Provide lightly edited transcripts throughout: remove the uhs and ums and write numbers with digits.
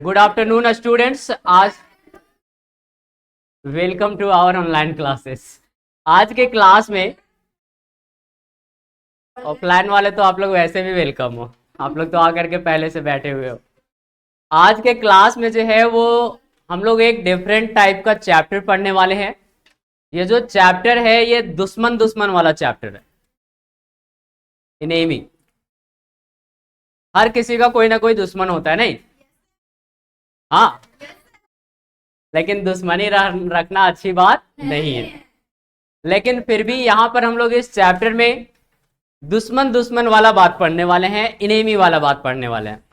Good afternoon students. आज welcome to our online classes. आज के क्लास में ऑफलाइन वाले तो आप लोग वैसे भी वेलकम हो, आप लोग तो आकर के पहले से बैठे हुए हो। आज के क्लास में जो है वो हम लोग एक डिफरेंट टाइप का चैप्टर पढ़ने वाले हैं। ये जो चैप्टर है ये दुश्मन दुश्मन वाला चैप्टर है। इनेमी, हर किसी का कोई ना कोई दुश्मन होता है, नहीं? हाँ, लेकिन दुश्मनी रखना अच्छी बात नहीं है। लेकिन फिर भी यहाँ पर हम लोग इस चैप्टर में दुश्मन दुश्मन वाला बात पढ़ने वाले हैं, इनेमी वाला बात पढ़ने वाले हैं।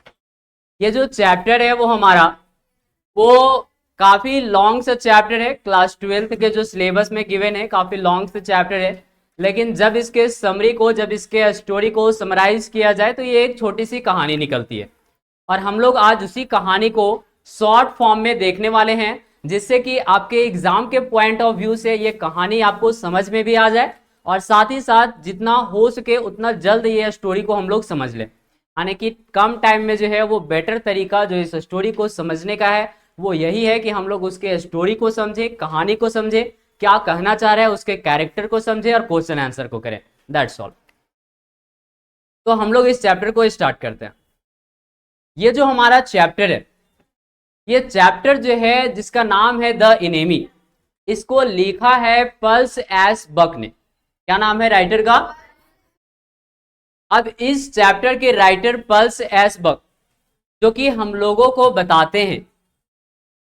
ये जो चैप्टर है वो हमारा वो काफी लॉन्ग सा चैप्टर है। क्लास 12th के जो सिलेबस में गिवन है काफी लॉन्ग से चैप्टर है, लेकिन जब इसके समरी को, जब इसके स्टोरी को समराइज किया जाए तो ये एक छोटी सी कहानी निकलती है। और हम लोग आज उसी कहानी को शॉर्ट फॉर्म में देखने वाले हैं, जिससे कि आपके एग्जाम के पॉइंट ऑफ व्यू से ये कहानी आपको समझ में भी आ जाए और साथ ही साथ जितना हो सके उतना जल्द ये स्टोरी को हम लोग समझ लें। यानी कि कम टाइम में जो है वो बेटर तरीका जो इस स्टोरी को समझने का है वो यही है कि हम लोग उसके स्टोरी को समझे, कहानी को समझे, क्या कहना चाह रहा है उसके कैरेक्टर को समझे और क्वेश्चन आंसर को करें। That's all. तो हम लोग इस चैप्टर को स्टार्ट करते हैं। ये जो हमारा चैप्टर है, ये चैप्टर जो है जिसका नाम है द इनेमी, इसको लिखा है पल्स एस बक ने। क्या नाम है राइटर का? अब इस चैप्टर के राइटर पल्स एस बक, जो कि हम लोगों को बताते हैं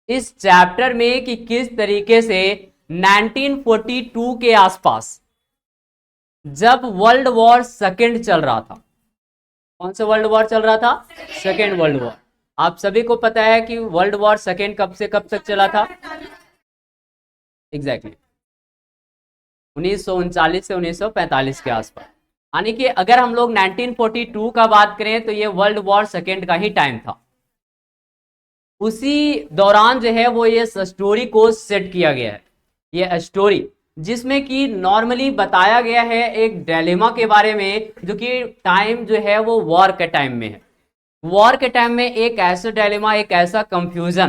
इस चैप्टर में कि किस तरीके से 1942 के आसपास जब वर्ल्ड वॉर सेकेंड चल रहा था। कौन सा वर्ल्ड वॉर चल रहा था? Second world war. आप सभी को पता है कि वर्ल्ड वॉर सेकेंड कब से कब तक चला था? एग्जैक्टली 1939 से 1945 के आसपास। यानी कि अगर हम लोग 1942 का बात करें तो ये वर्ल्ड वॉर सेकेंड का ही टाइम था। उसी दौरान जो है वो ये स्टोरी को सेट किया गया है। ये स्टोरी जिसमें कि नॉर्मली बताया गया है एक डिलेमा के बारे में, जो कि टाइम जो है वो वॉर के टाइम में है। वॉर के टाइम में एक ऐसा डिलेमा, एक ऐसा कंफ्यूजन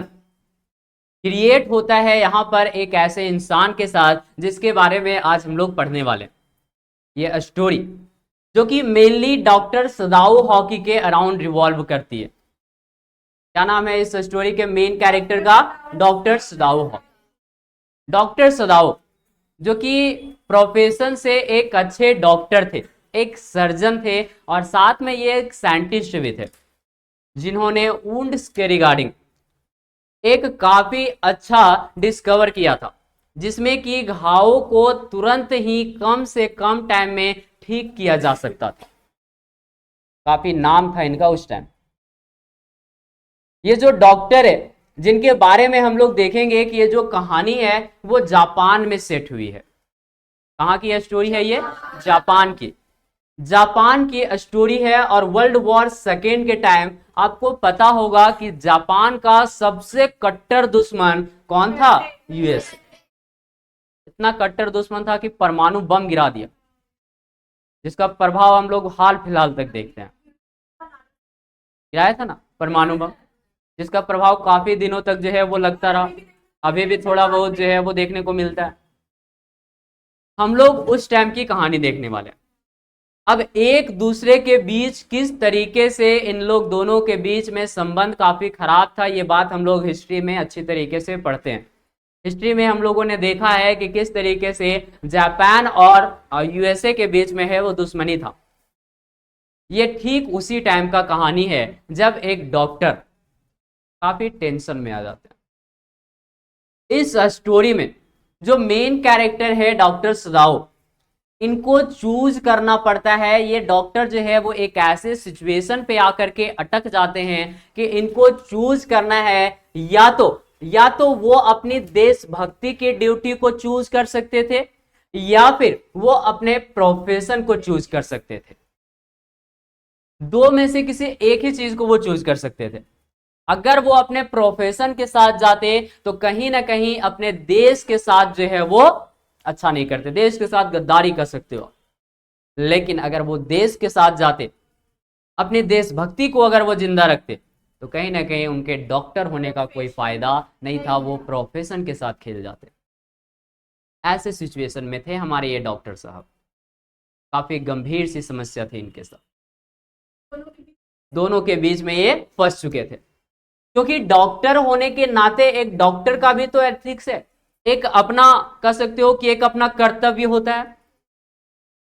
क्रिएट होता है यहाँ पर एक ऐसे इंसान के साथ, जिसके बारे में आज हम लोग पढ़ने वाले। ये स्टोरी जो कि मेनली डॉक्टर सदाओ हॉकी के अराउंड रिवॉल्व करती है। क्या नाम है इस स्टोरी के मेन कैरेक्टर का? डॉक्टर सदाओ हॉकी। डॉक्टर सदाओ जो कि प्रोफेशन से एक अच्छे डॉक्टर थे, एक सर्जन थे और साथ में ये एक साइंटिस्ट भी थे, जिन्होंने वुंड्स के रिगार्डिंग एक काफी अच्छा डिस्कवर किया था, जिसमें कि घावों को तुरंत ही कम से कम टाइम में ठीक किया जा सकता था। काफी नाम था इनका उस टाइम। ये जो डॉक्टर है जिनके बारे में हम लोग देखेंगे कि ये जो कहानी है वो जापान में सेट हुई है। कहाँ की स्टोरी है ये? जापान की। जापान की स्टोरी है और वर्ल्ड वॉर सेकेंड के टाइम आपको पता होगा कि जापान का सबसे कट्टर दुश्मन कौन था? यूएस। इतना कट्टर दुश्मन था कि परमाणु बम गिरा दिया, जिसका प्रभाव हम लोग हाल फिलहाल तक देखते हैं। गिराया था ना परमाणु बम, जिसका प्रभाव काफी दिनों तक जो है वो लगता रहा। अभी भी थोड़ा बहुत जो है वो देखने को मिलता है। हम लोग उस टाइम की कहानी देखने वाले हैं। अब एक दूसरे के बीच किस तरीके से इन लोग दोनों के बीच में संबंध काफी खराब था, ये बात हम लोग हिस्ट्री में अच्छी तरीके से पढ़ते हैं। हिस्ट्री में हम लोगों ने देखा है कि किस तरीके से जापान और यूएसए के बीच में है वो दुश्मनी था। ये ठीक उसी टाइम का कहानी है जब एक डॉक्टर काफी टेंशन में आ जाते हैं। इस स्टोरी में जो मेन कैरेक्टर है डॉक्टर सदाओ, इनको चूज करना पड़ता है। ये डॉक्टर जो है वो एक ऐसे सिचुएशन पे आकर के अटक जाते हैं कि इनको चूज करना है, या तो वो अपनी देशभक्ति की ड्यूटी को चूज कर सकते थे या फिर वो अपने प्रोफेशन को चूज कर सकते थे। दो में से किसी एक ही चीज को वो चूज कर सकते थे। अगर वो अपने प्रोफेशन के साथ जाते तो कहीं ना कहीं अपने देश के साथ जो है वो अच्छा नहीं करते, देश के साथ गद्दारी कर सकते हो। लेकिन अगर वो देश के साथ जाते, अपनी देशभक्ति को अगर वो जिंदा रखते, तो तो कहीं ना कहीं उनके डॉक्टर होने का कोई फायदा नहीं था, वो प्रोफेशन के साथ खेल जाते। ऐसे सिचुएशन में थे हमारे ये डॉक्टर साहब, काफी गंभीर सी समस्या थी इनके साथ, दोनों के बीच में ये फंस चुके थे। क्योंकि डॉक्टर होने के नाते एक डॉक्टर का भी तो एथिक्स है, एक अपना कह सकते हो कि एक अपना कर्तव्य होता है।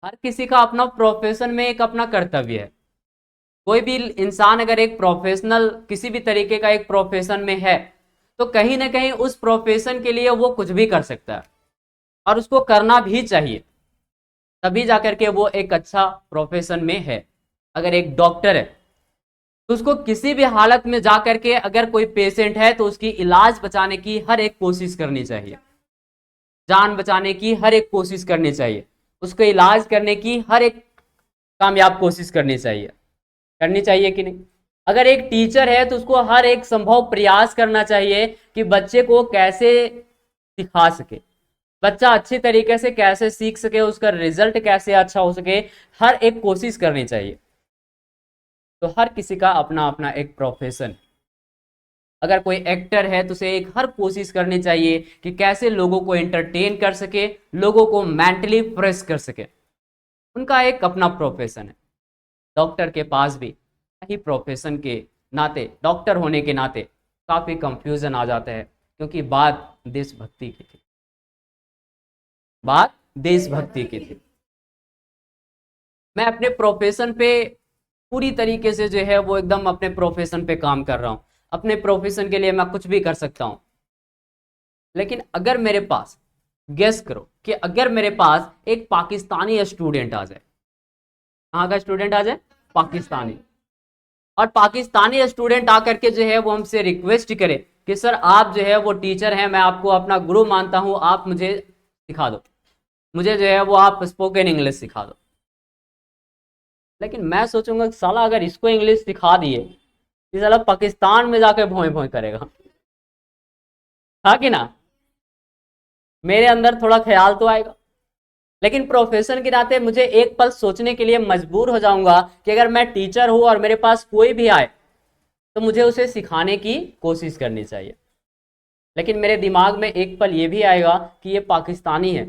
हर किसी का अपना प्रोफेशन में एक अपना कर्तव्य है। कोई भी इंसान अगर एक प्रोफेशनल किसी भी तरीके का एक प्रोफेशन में है तो कहीं ना कहीं उस प्रोफेशन के लिए वो कुछ भी कर सकता है और उसको करना भी चाहिए, तभी जाकर के वो एक अच्छा प्रोफेशन में है। अगर एक डॉक्टर है तो उसको किसी भी हालत में जाकर के अगर कोई पेशेंट है तो उसकी इलाज बचाने की हर एक कोशिश करनी चाहिए, जान बचाने की हर एक कोशिश करनी चाहिए, उसको इलाज करने की हर एक कामयाब कोशिश करनी चाहिए कि नहीं। अगर एक टीचर है तो उसको हर एक संभव प्रयास करना चाहिए कि बच्चे को कैसे सिखा सके, बच्चा अच्छी तरीके से कैसे सीख सके, उसका रिजल्ट कैसे अच्छा हो सके, हर एक कोशिश करनी चाहिए। तो हर किसी का अपना अपना एक प्रोफेशन। अगर कोई एक्टर है तो उसे एक हर कोशिश करनी चाहिए कि कैसे लोगों को एंटरटेन कर सके, लोगों को मेंटली फ्रेश कर सके, उनका एक अपना प्रोफेशन है। डॉक्टर के पास भी ही प्रोफेशन के नाते, डॉक्टर होने के नाते काफी कंफ्यूजन आ जाता है, क्योंकि बात देशभक्ति की थी, बात देशभक्ति की थी। मैं अपने प्रोफेशन पे पूरी तरीके से जो है वो एकदम अपने प्रोफेशन पे काम कर रहा हूं, अपने प्रोफेशन के लिए मैं कुछ भी कर सकता हूं। लेकिन अगर मेरे पास, गेस करो कि अगर मेरे पास एक पाकिस्तानी स्टूडेंट आ जाए, कहाँ का स्टूडेंट आ जाए, पाकिस्तानी, और पाकिस्तानी स्टूडेंट आकर के जो है वो हमसे रिक्वेस्ट करे कि सर आप जो है वो टीचर हैं, मैं आपको अपना गुरु मानता हूं, आप मुझे सिखा दो, मुझे जो है वो आप स्पोकन इंग्लिश सिखा दो। लेकिन मैं सोचूंगा साला अगर इसको इंग्लिश सिखा दिए तो साला पाकिस्तान में जाके भोंय भोंय करेगा, हाँ कि ना। मेरे अंदर थोड़ा ख्याल तो आएगा, लेकिन प्रोफेशन के नाते मुझे एक पल सोचने के लिए मजबूर हो जाऊंगा कि अगर मैं टीचर हूं और मेरे पास कोई भी आए तो मुझे उसे सिखाने की कोशिश करनी चाहिए। लेकिन मेरे दिमाग में एक पल ये भी आएगा कि ये पाकिस्तानी है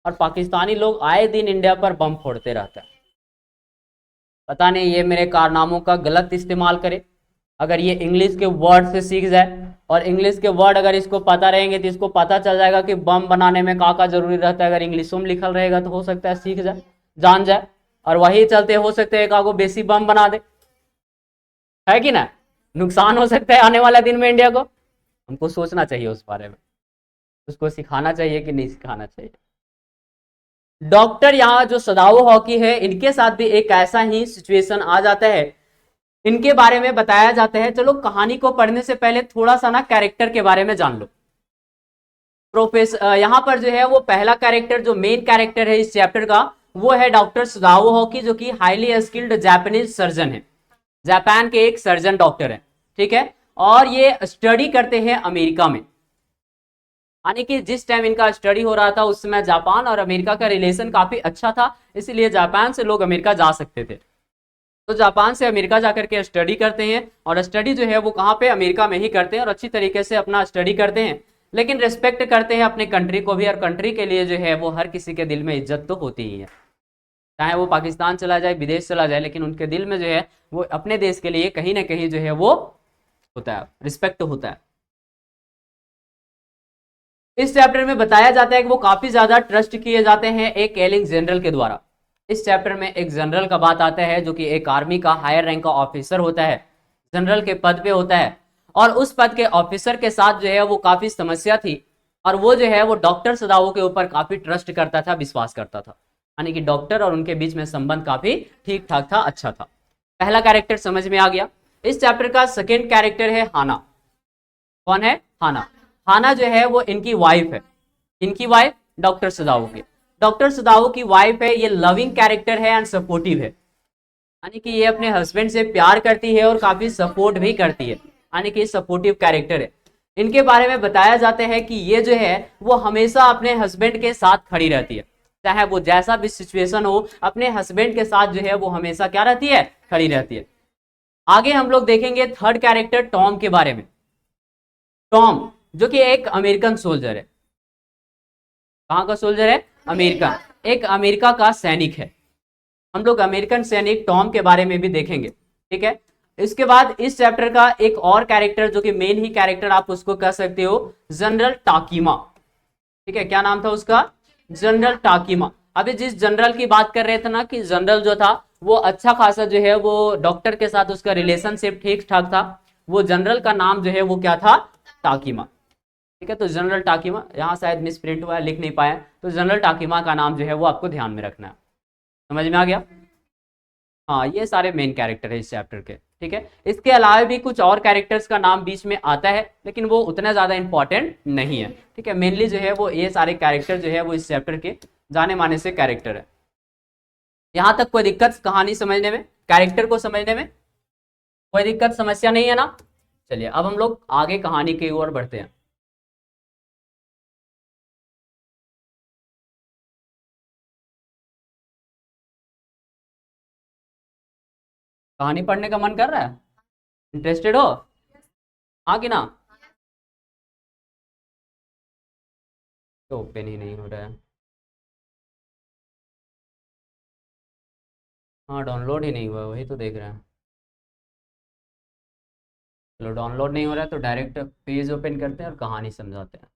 और पाकिस्तानी लोग आए दिन इंडिया पर बम फोड़ते रहते हैं, पता नहीं ये मेरे कारनामों का गलत इस्तेमाल करे। अगर ये इंग्लिश के वर्ड से सीख जाए और इंग्लिश के वर्ड अगर इसको पता रहेंगे तो इसको पता चल जाएगा कि बम बनाने में का जरूरी रहता है, अगर इंग्लिशों में लिखल रहेगा तो हो सकता है सीख जाए, जान जाए, और वही चलते हो सकते है एक बेसी बम बना दे, है कि ना। नुकसान हो सकता है आने वाला दिन में इंडिया को। हमको सोचना चाहिए उस बारे में, उसको सिखाना चाहिए कि नहीं सिखाना चाहिए। डॉक्टर यहाँ जो सदाओ हॉकी है इनके साथ भी एक ऐसा ही सिचुएशन आ जाता है, इनके बारे में बताया जाता है। चलो कहानी को पढ़ने से पहले थोड़ा सा ना कैरेक्टर के बारे में जान लो। प्रोफेसर यहाँ पर जो है वो पहला कैरेक्टर, जो मेन कैरेक्टर है इस चैप्टर का, वो है डॉक्टर सदाओ हॉकी, जो कि हाईली स्किल्ड जापानीज सर्जन है, जापान के एक सर्जन डॉक्टर है, ठीक है। और ये स्टडी करते हैं अमेरिका में, यानी कि जिस टाइम इनका स्टडी हो रहा था उस समय जापान और अमेरिका का रिलेशन काफी अच्छा था, इसलिए जापान से लोग अमेरिका जा सकते थे। तो जापान से अमेरिका जाकर के स्टडी करते हैं, और स्टडी जो है वो कहाँ पे, अमेरिका में ही करते हैं, और अच्छी तरीके से अपना स्टडी करते हैं, लेकिन रिस्पेक्ट करते हैं अपने कंट्री को भी, और कंट्री के लिए जो है वो हर किसी के दिल में इज्जत तो होती ही है, चाहे वो पाकिस्तान चला जाए, विदेश चला जाए, लेकिन उनके दिल में जो है वो अपने देश के लिए कहीं ना कहीं जो है वो होता है, रिस्पेक्ट होता है। इस चैप्टर में बताया जाता है कि वो काफी ज्यादा ट्रस्ट किए जाते हैं एक एलिंग जनरल के द्वारा। इस चैप्टर में एक जनरल का बात आता है, जो कि एक आर्मी का हायर रैंक का ऑफिसर होता है, जनरल के पद पे होता है, और उस पद के ऑफिसर के साथ जो है वो काफी समस्या थी, और वो जो है वो डॉक्टर सदाओ के ऊपर काफी ट्रस्ट करता था, विश्वास करता था, यानी कि डॉक्टर और उनके बीच में संबंध काफी ठीक ठाक था, अच्छा था। पहला कैरेक्टर समझ में आ गया। इस चैप्टर का सेकेंड कैरेक्टर है हाना। कौन है? हाना। हाना जो है वो इनकी वाइफ है, इनकी वाइफ डॉक्टर सदाओ की, डॉक्टर सदाओ की वाइफ है। ये लविंग कैरेक्टर है एंड सपोर्टिव है, यानी कि ये अपने हस्बैंड से प्यार करती है और काफी सपोर्ट भी करती है, यानी कि सपोर्टिव कैरेक्टर है। इनके बारे में बताया जाता है कि ये जो है वो हमेशा अपने हस्बैंड के साथ खड़ी रहती है, चाहे वो जैसा भी सिचुएशन हो, अपने हस्बैंड के साथ जो है वो हमेशा क्या रहती है, खड़ी रहती है। आगे हम लोग देखेंगे थर्ड कैरेक्टर टॉम के बारे में। टॉम जो कि एक अमेरिकन सोल्जर है। कहाँ का सोल्जर है? अमेरिका, एक अमेरिका का सैनिक है। हम लोग अमेरिकन सैनिक टॉम के बारे में भी देखेंगे, ठीक है। इसके बाद इस चैप्टर का एक और कैरेक्टर जो कि मेन ही कैरेक्टर आप उसको कह सकते हो, जनरल टाकीमा, ठीक है। क्या नाम था उसका? जनरल टाकीमा। अभी जिस जनरल की बात कर रहे थे ना कि जनरल जो था वो अच्छा खासा जो है वो डॉक्टर के साथ उसका रिलेशनशिप ठीक ठाक था, वो जनरल का नाम जो है वो क्या था? टाकीमा, ठीक है। तो जनरल टाकीमा, यहाँ शायद मिस प्रिंट हुआ है, लिख नहीं पाया, तो जनरल टाकीमा का नाम जो है वो आपको ध्यान में रखना है। समझ में आ गया? हाँ, ये सारे मेन कैरेक्टर है इस चैप्टर के, ठीक है। इसके अलावा भी कुछ और कैरेक्टर्स का नाम बीच में आता है, लेकिन वो उतना ज्यादा इंपॉर्टेंट नहीं है, ठीक है। मेनली जो है वो ये सारे कैरेक्टर जो है वो इस चैप्टर के जाने माने से कैरेक्टर है। यहां तक कोई दिक्कत कहानी समझने में, कैरेक्टर को समझने में कोई दिक्कत समस्या नहीं है ना? चलिए अब हम लोग आगे कहानी की ओर बढ़ते हैं। कहानी पढ़ने का मन कर रहा है? इंटरेस्टेड हो? हाँ कि ना? तो ओपन ही नहीं हो रहा है। हाँ, डाउनलोड ही नहीं हुआ, वही तो देख रहे हैं। चलो, डाउनलोड नहीं हो रहा है तो डायरेक्ट पेज ओपन करते हैं और कहानी समझाते हैं।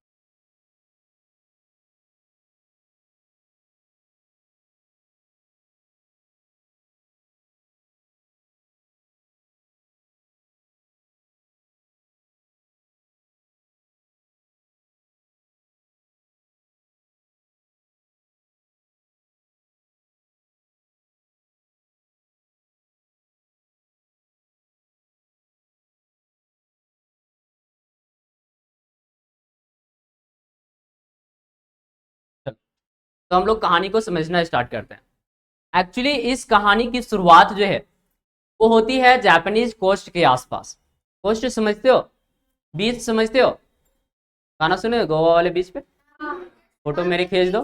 चलो, तो हम लोग कहानी को समझना स्टार्ट करते हैं। एक्चुअली इस कहानी की शुरुआत जो है वो होती है जापानीज कोस्ट के आसपास। कोस्ट समझते हो? बीच समझते हो? गाना सुने हो गोवा वाले बीच पे? फोटो मेरे खींच दो।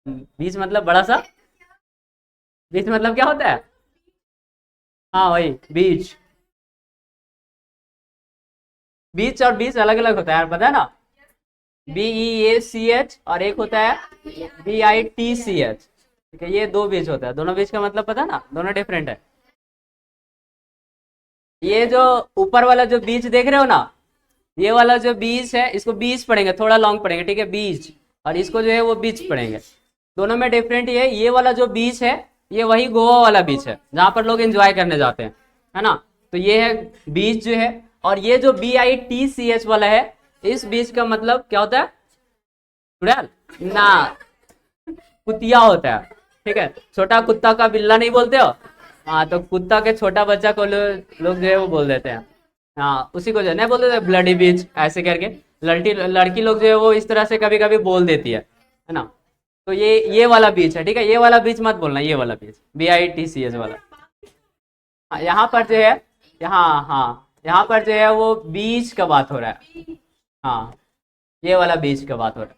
बीच मतलब बड़ा सा? बीच मतलब क्या होता है? हाँ वही बीच। बीच और बीच अलग अलग होता है यार, पता है ना? BEACH और एक होता है BITCH, ठीक है। ये दो बीच होता है, दोनों बीच का मतलब पता है ना, दोनों डिफरेंट है। ये जो ऊपर वाला जो बीच देख रहे हो ना, ये वाला जो बीच है इसको बीच पढ़ेंगे, थोड़ा लॉन्ग पढ़ेंगे, ठीक है, बीच। और इसको जो है वो बीच पढ़ेंगे। दोनों में डिफरेंट ये वाला जो बीच है ये वही गोवा वाला बीच है जहां पर लोग एंजॉय करने जाते हैं, है ना। तो ये है बीच जो है। और ये जो BITCH वाला है, इस बीच का मतलब क्या होता है? चुड़ैल ना, कुतिया होता है, ठीक है। छोटा कुत्ता का बिल्ला नहीं बोलते हो? हाँ, तो कुत्ता के छोटा बच्चा को लोग जो है वो बोल देते हैं। हाँ, उसी को जो है नहीं बोल देते ब्लडी बीच ऐसे करके। लड़की लड़की लोग जो है वो इस तरह से कभी कभी बोल देती है ना। तो ये वाला बीच है, ठीक है। ये वाला बीच मत बोलना, ये वाला बीच BITCH वाला। हाँ, यहाँ पर जो है, यहाँ, हाँ यहाँ पर जो है वो बीच का बात हो रहा है। हाँ, ये वाला बीच का बात हो रहा है।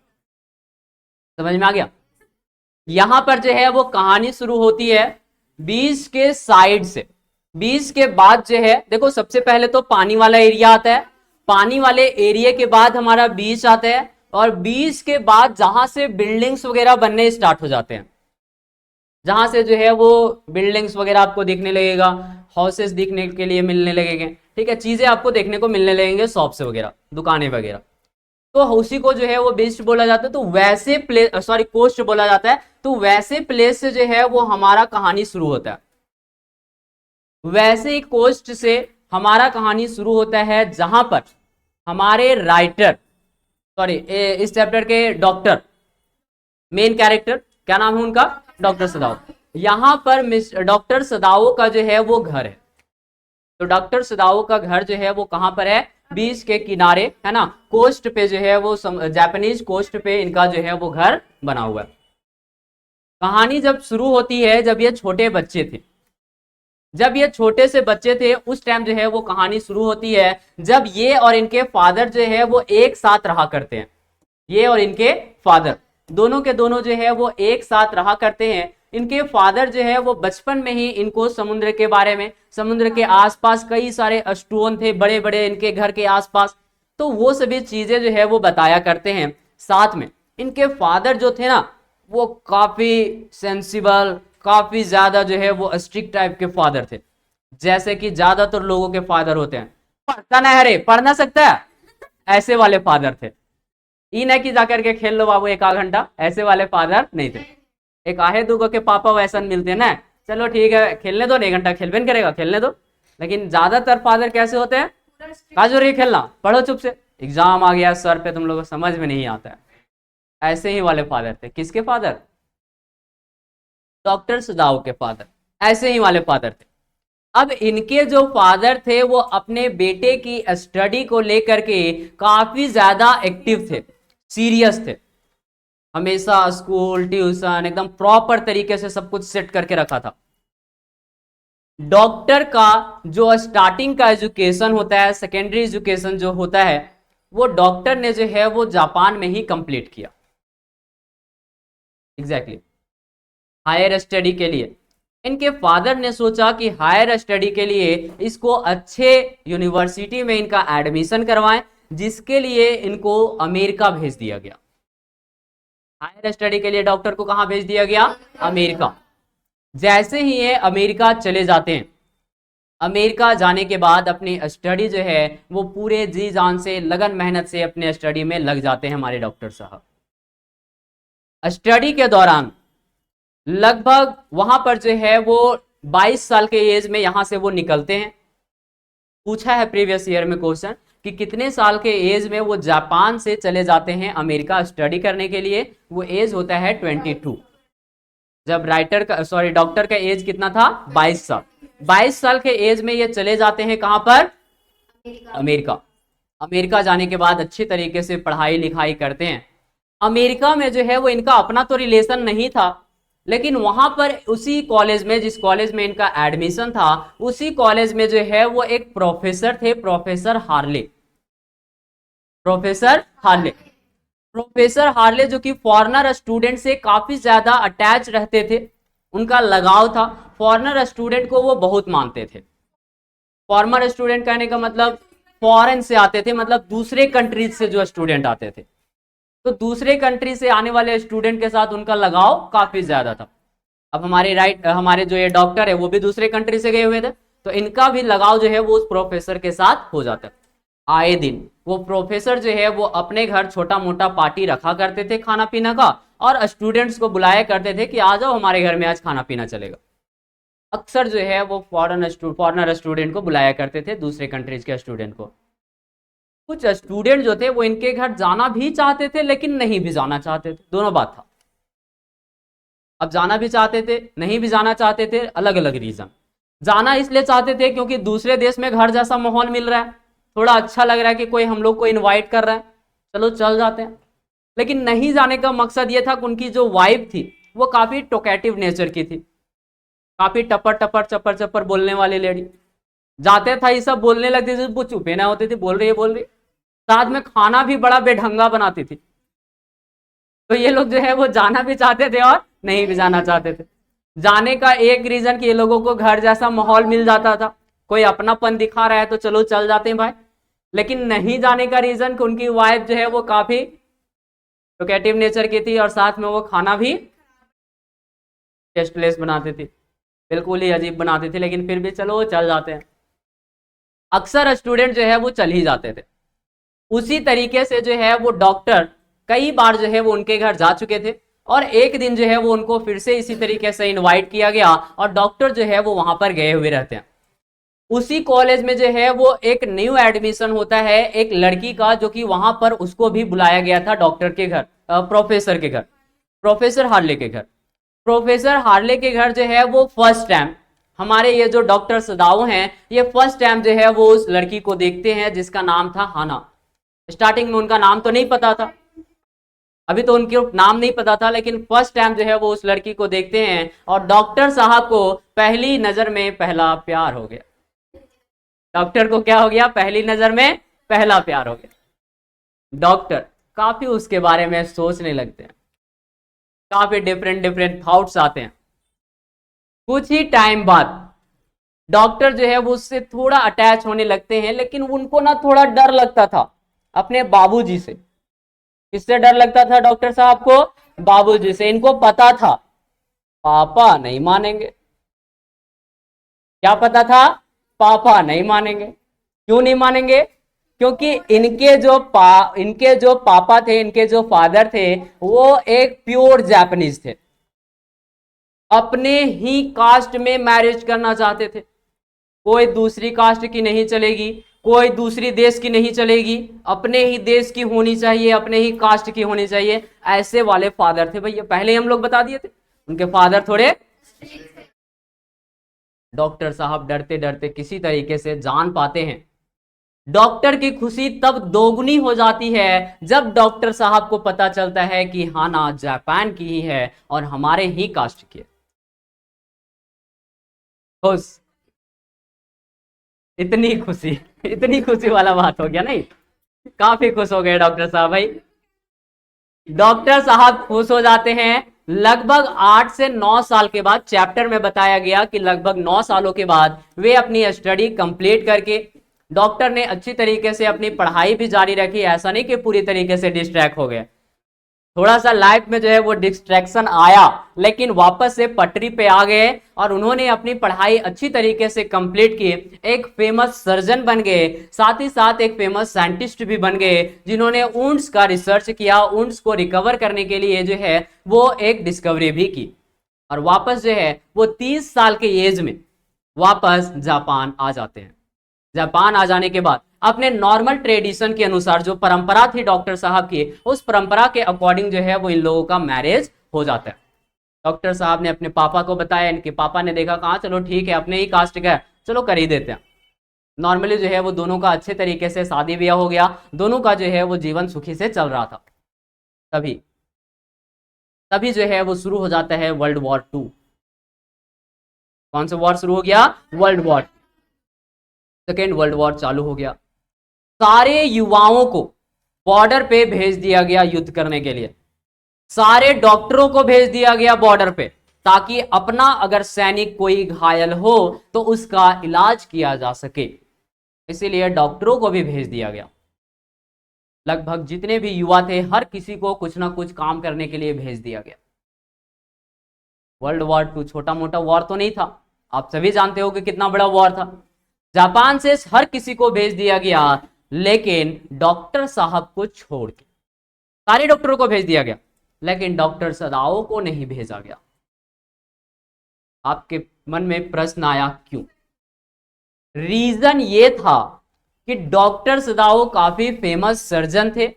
समझ में आ गया? यहां पर जो है वो कहानी शुरू होती है बीच के साइड से। बीच के बाद जो है देखो, सबसे पहले तो पानी वाला एरिया आता है, पानी वाले एरिया के बाद हमारा बीच आता है, और बीच के बाद जहां से बिल्डिंग्स वगैरह बनने स्टार्ट हो जाते हैं, जहां से जो है वो बिल्डिंग्स वगैरह आपको दिखने लगेगा, हाउसेस दिखने के लिए मिलने लगेंगे, ठीक है, चीजें आपको देखने को मिलने लगेंगे, शॉप्स वगैरह, दुकानें वगैरह। तो उसी को जो है वो बीच बोला जाता है। तो वैसे प्लेस, सॉरी कोस्ट बोला जाता है। तो वैसे प्लेस से जो है वो हमारा कहानी शुरू होता है। वैसे ही कोस्ट से हमारा कहानी शुरू होता है जहां पर हमारे राइटर, सॉरी इस चैप्टर के डॉक्टर, मेन कैरेक्टर क्या नाम है उनका? डॉक्टर सदाओ। यहां पर डॉक्टर सदाओ का जो है वो घर है। तो डॉक्टर सदाओ का घर जो है वो कहां पर है? बीच के किनारे, है ना, कोस्ट पे जो है वो जापानीज कोस्ट पे इनका जो है वो घर बना हुआ है। कहानी जब शुरू होती है जब ये छोटे बच्चे थे, जब ये छोटे से बच्चे थे उस टाइम जो है वो कहानी शुरू होती है, जब ये और इनके फादर जो है वो एक साथ रहा करते हैं। ये और इनके फादर दोनों के दोनों जो है वो एक साथ रहा करते हैं। इनके फादर जो है वो बचपन में ही इनको समुद्र के बारे में, समुद्र के आसपास कई सारे स्टोन थे बड़े बड़े इनके घर के आसपास, तो वो सभी चीजें जो है वो बताया करते हैं। साथ में इनके फादर जो थे ना वो काफी सेंसिबल, काफी ज्यादा जो है वो स्ट्रिक्ट टाइप के फादर थे, जैसे कि ज्यादातर लोगों के फादर होते हैं, पढ़ता ना है रे, पढ़ ना सकता है, ऐसे वाले फादर थे। ई नहीं कि जाकर के खेल लो बाबू एक आध घंटा, ऐसे वाले फादर नहीं थे। एक आहे दुगो के पापा वैसा मिलते हैं ना, चलो ठीक है खेलने दो, 1 घंटा खेलबेन करेगा, खेलने दो। लेकिन ज्यादातर फादर कैसे होते हैं, काजो रे खेलना, पढ़ो चुप से, एग्जाम आ गया सर पे, तुम लोगों को समझ में नहीं आता है। ऐसे ही वाले फादर थे। किसके फादर? डॉक्टर सदाव के फादर, ऐसे ही वाले फादर थे। अब इनके जो फादर थे वो अपने बेटे की स्टडी को लेकर के काफी ज्यादा एक्टिव थे, सीरियस थे, हमेशा स्कूल ट्यूशन एकदम प्रॉपर तरीके से सब कुछ सेट करके रखा था। डॉक्टर का जो स्टार्टिंग का एजुकेशन होता है, सेकेंडरी एजुकेशन जो होता है, वो डॉक्टर ने जो है वो जापान में ही कंप्लीट किया। एग्जैक्टली हायर स्टडी के लिए इनके फादर ने सोचा कि हायर स्टडी के लिए इसको अच्छे यूनिवर्सिटी में इनका एडमिशन करवाएं, जिसके लिए इनको अमेरिका भेज दिया गया। हायर स्टडी के लिए डॉक्टर को कहां भेज दिया गया? अमेरिका। जैसे ही ये अमेरिका चले जाते हैं, अमेरिका जाने के बाद अपनी स्टडी जो है वो पूरे जी जान से लगन मेहनत से अपने स्टडी में लग जाते हैं हमारे डॉक्टर साहब। स्टडी के दौरान लगभग वहां पर जो है वो 22 साल के एज में यहां से वो निकलते हैं। पूछा है प्रीवियस ईयर में क्वेश्चन कि कितने साल के एज में वो जापान से चले जाते हैं अमेरिका स्टडी करने के लिए। वो एज होता है 22। जब राइटर का डॉक्टर का एज कितना था? 22 साल। 22 साल के एज में ये चले जाते हैं कहां पर? अमेरिका। अमेरिका जाने के बाद अच्छी तरीके से पढ़ाई लिखाई करते हैं। अमेरिका में जो है वो इनका अपना तो रिलेशन नहीं था, लेकिन वहां पर उसी कॉलेज में, जिस कॉलेज में इनका एडमिशन था, उसी कॉलेज में जो है वो एक प्रोफेसर थे, professor Harley. Professor Harley, professor Harley जो कि फॉरेनर स्टूडेंट से काफी ज्यादा अटैच रहते थे, उनका लगाव था। फॉरेनर स्टूडेंट को वो बहुत मानते थे। फॉरेनर स्टूडेंट कहने का मतलब फॉरेन से आते थे, मतलब दूसरे कंट्रीज से जो स्टूडेंट आते थे, तो दूसरे कंट्री से आने वाले स्टूडेंट के साथ उनका लगाव काफी ज्यादा था। अब हमारे जो ये डॉक्टर है वो भी दूसरे कंट्री से गए हुए थे, तो इनका भी लगाव जो है वो उस प्रोफेसर के साथ हो जाता है। आए दिन वो प्रोफेसर जो है वो अपने घर छोटा मोटा पार्टी रखा करते थे खाना पीना का, और स्टूडेंट्स को बुलाया करते थे कि आ जाओ हमारे घर में आज खाना पीना चलेगा। अक्सर जो है वो फॉरेनर स्टूडेंट को बुलाया करते थे, दूसरे कंट्रीज के स्टूडेंट को। कुछ स्टूडेंट जो थे वो इनके घर जाना भी चाहते थे लेकिन नहीं भी जाना चाहते थे, दोनों बात था। अब जाना भी चाहते थे, नहीं भी जाना चाहते थे, अलग अलग रीजन। जाना इसलिए चाहते थे क्योंकि दूसरे देश में घर जैसा माहौल मिल रहा है, थोड़ा अच्छा लग रहा है कि कोई हम लोग को इनवाइट कर रहा है, चलो चल जाते हैं। लेकिन नहीं जाने का मकसद ये था कि उनकी जो वाइफ थी वो काफी टोकेटिव नेचर की थी, काफी टपर टपर चपर चपर बोलने वाली लेडी। जाते था ये सब बोलने लगती थी, वो चुपे ना होती थी, बोल रही। साथ में खाना भी बड़ा बेढंगा बनाती थी। तो ये लोग जो है वो जाना भी चाहते थे और नहीं भी जाना चाहते थे। जाने का एक रीजन कि ये लोगों को घर जैसा माहौल मिल जाता था, कोई अपनापन दिखा रहा है तो चलो चल जाते हैं भाई। लेकिन नहीं जाने का रीजन कि उनकी वाइफ जो है वो काफी टोकेटिव नेचर की थी, और साथ में वो खाना भी टेस्टलेस बनाती थी, बिल्कुल ही अजीब बनाती थी, लेकिन फिर भी चलो चल जाते हैं। अक्सर स्टूडेंट जो है वो चल ही जाते थे। उसी तरीके से जो है वो डॉक्टर कई बार जो है वो उनके घर जा चुके थे, और एक दिन जो है वो उनको फिर से इसी तरीके से इनवाइट किया गया, और डॉक्टर जो है वो वहां पर गए हुए रहते हैं। उसी कॉलेज में जो है वो एक न्यू एडमिशन होता है एक लड़की का, जो कि वहां पर उसको भी बुलाया गया था डॉक्टर के घर, प्रोफेसर के घर, प्रोफेसर हार्ले के घर। प्रोफेसर हार्ले के घर जो है वो फर्स्ट टाइम हमारे ये जो डॉक्टर सदाओ हैं, ये फर्स्ट टाइम जो है वो उस लड़की को देखते हैं जिसका नाम था हाना। स्टार्टिंग में उनका नाम तो नहीं पता था, अभी तो उनके नाम नहीं पता था, लेकिन फर्स्ट टाइम जो है वो उस लड़की को देखते हैं, और डॉक्टर साहब को पहली नजर में पहला प्यार हो गया। डॉक्टर को क्या हो गया? पहली नजर में पहला प्यार हो गया। डॉक्टर काफी उसके बारे में सोचने लगते हैं, काफी डिफरेंट डिफरेंट थॉट्स आते हैं। कुछ ही टाइम बाद डॉक्टर जो है वो उससे थोड़ा अटैच होने लगते हैं, लेकिन उनको ना थोड़ा डर लगता था अपने बाबूजी से। किससे डर लगता था डॉक्टर साहब को? बाबूजी से। इनको पता था पापा नहीं मानेंगे। क्या पता था? पापा नहीं मानेंगे। क्यों नहीं मानेंगे? क्योंकि इनके जो पापा थे, इनके जो फादर थे, वो एक प्योर जापानीज थे। अपने ही कास्ट में मैरिज करना चाहते थे। कोई दूसरी कास्ट की नहीं चलेगी, कोई दूसरी देश की नहीं चलेगी, अपने ही देश की होनी चाहिए, अपने ही कास्ट की होनी चाहिए। ऐसे वाले फादर थे भैया, पहले हम लोग बता दिए थे। उनके फादर थोड़े, डॉक्टर साहब डरते डरते किसी तरीके से जान पाते हैं। डॉक्टर की खुशी तब दोगुनी हो जाती है जब डॉक्टर साहब को पता चलता है कि हाना जापान की ही है और हमारे ही कास्ट की है। खुश, इतनी खुशी वाला बात हो गया नहीं? काफी खुश हो गए डॉक्टर साहब भाई। डॉक्टर साहब खुश हो जाते हैं। लगभग 8 से 9 साल के बाद, चैप्टर में बताया गया कि लगभग 9 सालों के बाद वे अपनी स्टडी कंप्लीट करके, डॉक्टर ने अच्छी तरीके से अपनी पढ़ाई भी जारी रखी। ऐसा नहीं कि पूरी तरीके से डिस्ट्रैक्ट हो गए, थोड़ा सा लाइफ में जो है वो डिस्ट्रैक्शन आया, लेकिन वापस से पटरी पे आ गए और उन्होंने अपनी पढ़ाई अच्छी तरीके से कंप्लीट की। एक फेमस सर्जन बन गए, साथ ही साथ एक फेमस साइंटिस्ट भी बन गए, जिन्होंने ऊंट्स का रिसर्च किया, ऊंट्स को रिकवर करने के लिए जो है वो एक डिस्कवरी भी की। और वापस जो है वो 30 साल के एज में वापस जापान आ जाते हैं। जापान आ जाने के बाद अपने नॉर्मल ट्रेडिशन के अनुसार, जो परंपरा थी डॉक्टर साहब की, उस परंपरा के अकॉर्डिंग जो है वो इन लोगों का मैरिज हो जाता है। डॉक्टर साहब ने अपने पापा को बताया, इनके पापा ने देखा, कहा चलो ठीक है, अपने ही कास्ट का है, चलो कर ही देते हैं। नॉर्मली जो है वो दोनों का अच्छे तरीके से शादी ब्याह हो गया, दोनों का जो है वो जीवन सुखी से चल रहा था। तभी तभी जो है वो शुरू हो जाता है वर्ल्ड वॉर 2। कौन सा वॉर शुरू हो गया? World war, second world war चालू हो गया। सारे युवाओं को बॉर्डर पे भेज दिया गया युद्ध करने के लिए। सारे डॉक्टरों को भेज दिया गया बॉर्डर पे, ताकि अपना अगर सैनिक कोई घायल हो तो उसका इलाज किया जा सके। इसीलिए डॉक्टरों को भी भेज दिया गया। लगभग जितने भी युवा थे, हर किसी को कुछ ना कुछ काम करने के लिए भेज दिया गया। वर्ल्ड वॉर 2 छोटा मोटा वॉर तो नहीं था, आप सभी जानते हो कि कितना बड़ा वॉर था। जापान से हर किसी को भेज दिया गया, लेकिन डॉक्टर साहब को छोड़ के सारे डॉक्टरों को भेज दिया गया, लेकिन डॉक्टर सदाओ को नहीं भेजा गया। आपके मन में प्रश्न आया क्यों? रीजन ये था कि डॉक्टर सदाओ काफी फेमस सर्जन थे,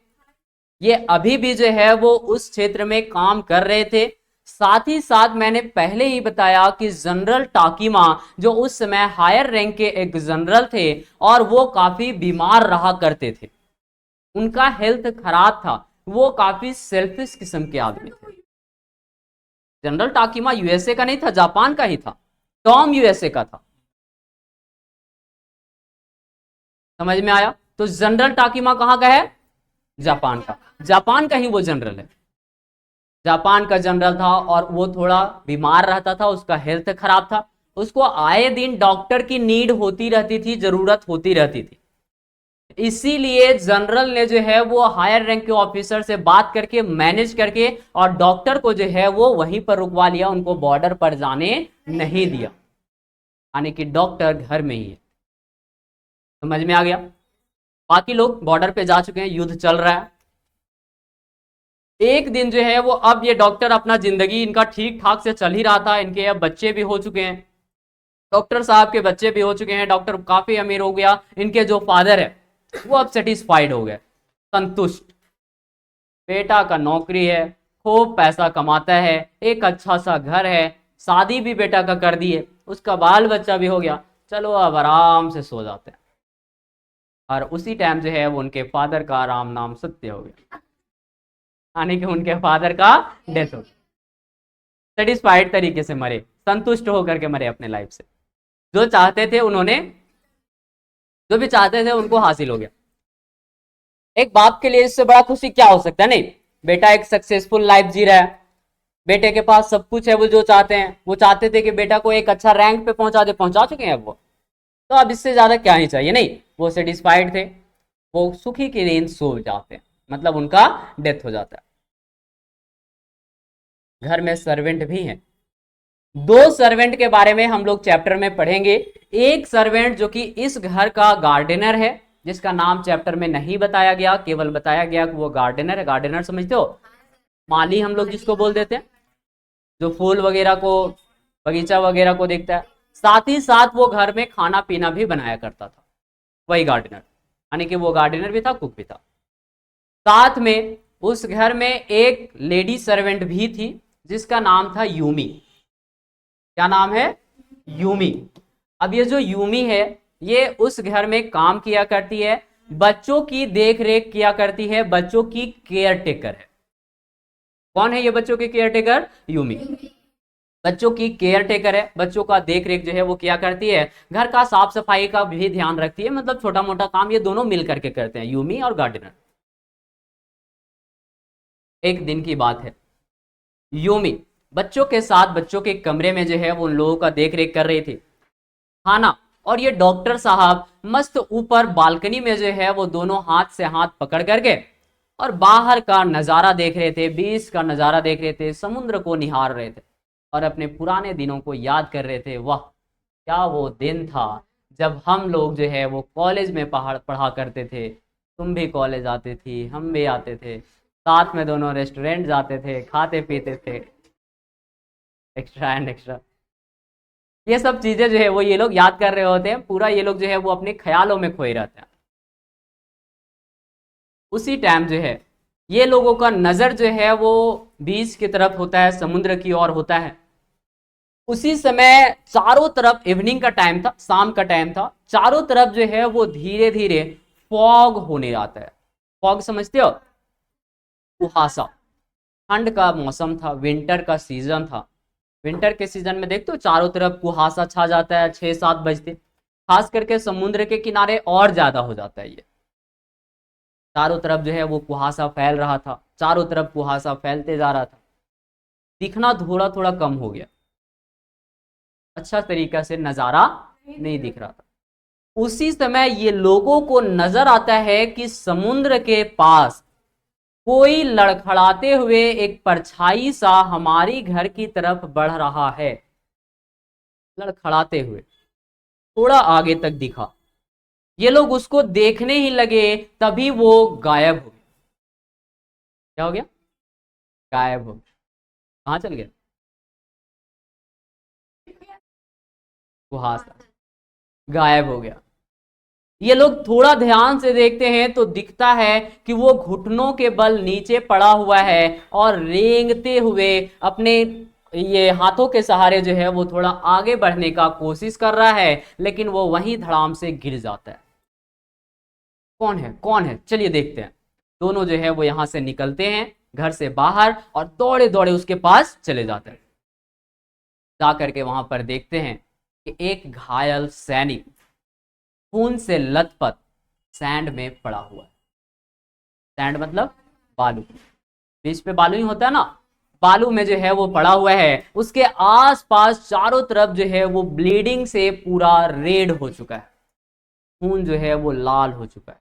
ये अभी भी जो है वो उस क्षेत्र में काम कर रहे थे। साथ ही साथ मैंने पहले ही बताया कि जनरल टाकीमा, जो उस समय हायर रैंक के एक जनरल थे और वो काफी बीमार रहा करते थे, उनका हेल्थ खराब था, वो काफी सेल्फिश किस्म के आदमी थे। जनरल टाकीमा यूएसए का नहीं था, जापान का ही था। टॉम यूएसए का था। समझ में आया? तो जनरल टाकीमा कहां का है? जापान का। जापान का ही वो जनरल है, जापान का जनरल था और वो थोड़ा बीमार रहता था, उसका हेल्थ खराब था, उसको आए दिन डॉक्टर की नीड होती रहती थी, जरूरत होती रहती थी। इसीलिए जनरल ने जो है वो हायर रैंक के ऑफिसर से बात करके, मैनेज करके, और डॉक्टर को जो है वो वहीं पर रुकवा लिया, उनको बॉर्डर पर जाने नहीं दिया, यानी कि डॉक्टर घर में ही है। समझ में आ गया? बाकी लोग बॉर्डर पे जा चुके हैं, युद्ध चल रहा है। एक दिन जो है वो, अब ये डॉक्टर अपना जिंदगी इनका ठीक ठाक से चल ही रहा था, इनके अब बच्चे भी हो चुके हैं, डॉक्टर साहब के बच्चे भी हो चुके हैं, डॉक्टर काफी अमीर हो गया, इनके जो फादर है वो अब सेटिस्फाइड हो गए, संतुष्ट। बेटा का नौकरी है, खूब पैसा कमाता है, एक अच्छा सा घर है, शादी भी बेटा का कर दिए, उसका बाल बच्चा भी हो गया, चलो अब आराम से सो जाते हैं। और उसी टाइम जो है वो उनके फादर का राम नाम सत्य हो गया, यानी कि उनके फादर का डेथ हो गया। सेटिस्फाइड तरीके से मरे, संतुष्ट होकर के मरे अपने लाइफ से। जो चाहते थे उन्होंने, जो भी चाहते थे उनको हासिल हो गया। एक बाप के लिए इससे बड़ा खुशी क्या हो सकता है? नहीं, बेटा एक सक्सेसफुल लाइफ जी रहा है, बेटे के पास सब कुछ है, वो जो चाहते हैं, वो चाहते थे कि बेटा को एक अच्छा रैंक पे पहुंचा दे, पहुंचा चुके हैं वो, तो अब इससे ज्यादा क्या ही चाहिए। नहीं, वो सेटिस्फाइड थे, वो सुखी की नींद सो जाते हैं, मतलब उनका डेथ हो जाता है। घर में सर्वेंट भी हैं। दो सर्वेंट के बारे में हम लोग चैप्टर में पढ़ेंगे। एक सर्वेंट जो कि इस घर का गार्डनर है, जिसका नाम चैप्टर में नहीं बताया गया, केवल बताया गया कि वो गार्डनर है। गार्डनर समझते हो, माली हम लोग जिसको बोल देते हैं, जो फूल वगैरह को, बगीचा वगैरह को देखता है। साथ ही साथ वो घर में खाना पीना भी बनाया करता था, वही गार्डनर, यानी कि वो गार्डनर भी था, कुक भी था। साथ में उस घर में एक लेडी सर्वेंट भी थी, जिसका नाम था यूमी। क्या नाम है? यूमी। अब ये जो यूमी है, ये उस घर में काम किया करती है, बच्चों की देख रेख किया करती है, बच्चों की केयर टेकर है। कौन है ये बच्चों की केयर टेकर? यूमी। बच्चों की केयर टेकर है, बच्चों का देख रेख जो है वो किया करती है, घर का साफ सफाई का भी ध्यान रखती है, मतलब छोटा मोटा काम ये दोनों मिल करके करते हैं, यूमी और गार्डनर। एक दिन की बात है, यूमी बच्चों के साथ बच्चों के कमरे में जो है वो उन लोगों का देख रेख कर रही थी, खाना। और ये डॉक्टर साहब मस्त ऊपर बालकनी में जो है वो दोनों हाथ से हाथ पकड़ करके और बाहर का नजारा देख रहे थे, बीच का नजारा देख रहे थे, समुद्र को निहार रहे थे और अपने पुराने दिनों को याद कर रहे थे। वाह, क्या वो दिन था जब हम लोग जो है वो कॉलेज में पढ़ा पढ़ा करते थे। तुम भी कॉलेज आती थी, हम भी आते थे, साथ में दोनों रेस्टोरेंट जाते थे, खाते पीते थे, एक्स्ट्रा एंड एक्स्ट्रा। ये सब चीजें जो है वो ये लोग याद कर रहे होते हैं, पूरा ये लोग जो है वो अपने ख्यालों में खोए रहते हैं। उसी टाइम जो है ये लोगों का नजर जो है वो बीच की तरफ होता है, समुद्र की ओर होता है। उसी समय चारों तरफ, इवनिंग का टाइम था, शाम का टाइम था, चारों तरफ जो है वो धीरे धीरे फॉग होने आता है। फॉग समझते हो? कुहासा। ठंड का मौसम था, विंटर का सीजन था। विंटर के सीजन में देखते हो चारों तरफ कुहासा छा जाता है 6-7 बजते, खास करके समुद्र के किनारे और ज्यादा हो जाता है ये। चारों तरफ जो है वो कुहासा फैल रहा था, चारों तरफ कुहासा फैलते जा रहा था, दिखना थोड़ा थोड़ा कम हो गया, अच्छा तरीका से नजारा नहीं दिख रहा था। उसी समय ये लोगों को नजर आता है कि समुद्र के पास कोई लड़खड़ाते हुए एक परछाई सा हमारी घर की तरफ बढ़ रहा है। लड़खड़ाते हुए थोड़ा आगे तक दिखा, ये लोग उसको देखने ही लगे, तभी वो गायब हो गया। क्या हो गया? गायब हो गया। कहां चल गया? कुहासा गायब हो गया। ये लोग थोड़ा ध्यान से देखते हैं तो दिखता है कि वो घुटनों के बल नीचे पड़ा हुआ है और रेंगते हुए अपने ये हाथों के सहारे जो है वो थोड़ा आगे बढ़ने का कोशिश कर रहा है, लेकिन वो वहीं धड़ाम से गिर जाता है। कौन है? कौन है? चलिए देखते हैं। दोनों जो है वो यहां से निकलते हैं घर से बाहर और दौड़े दौड़े उसके पास चले जाते हैं। जा करके वहां पर देखते हैं कि एक घायल सैनिक खून से लथपथ सैंड में पड़ा हुआ है। सैंड मतलब बालू, बीच पे बालू ही होता है ना, बालू में जो है वो पड़ा हुआ है। उसके आसपास चारों तरफ जो है वो ब्लीडिंग से पूरा रेड हो चुका है, खून जो है वो लाल हो चुका है।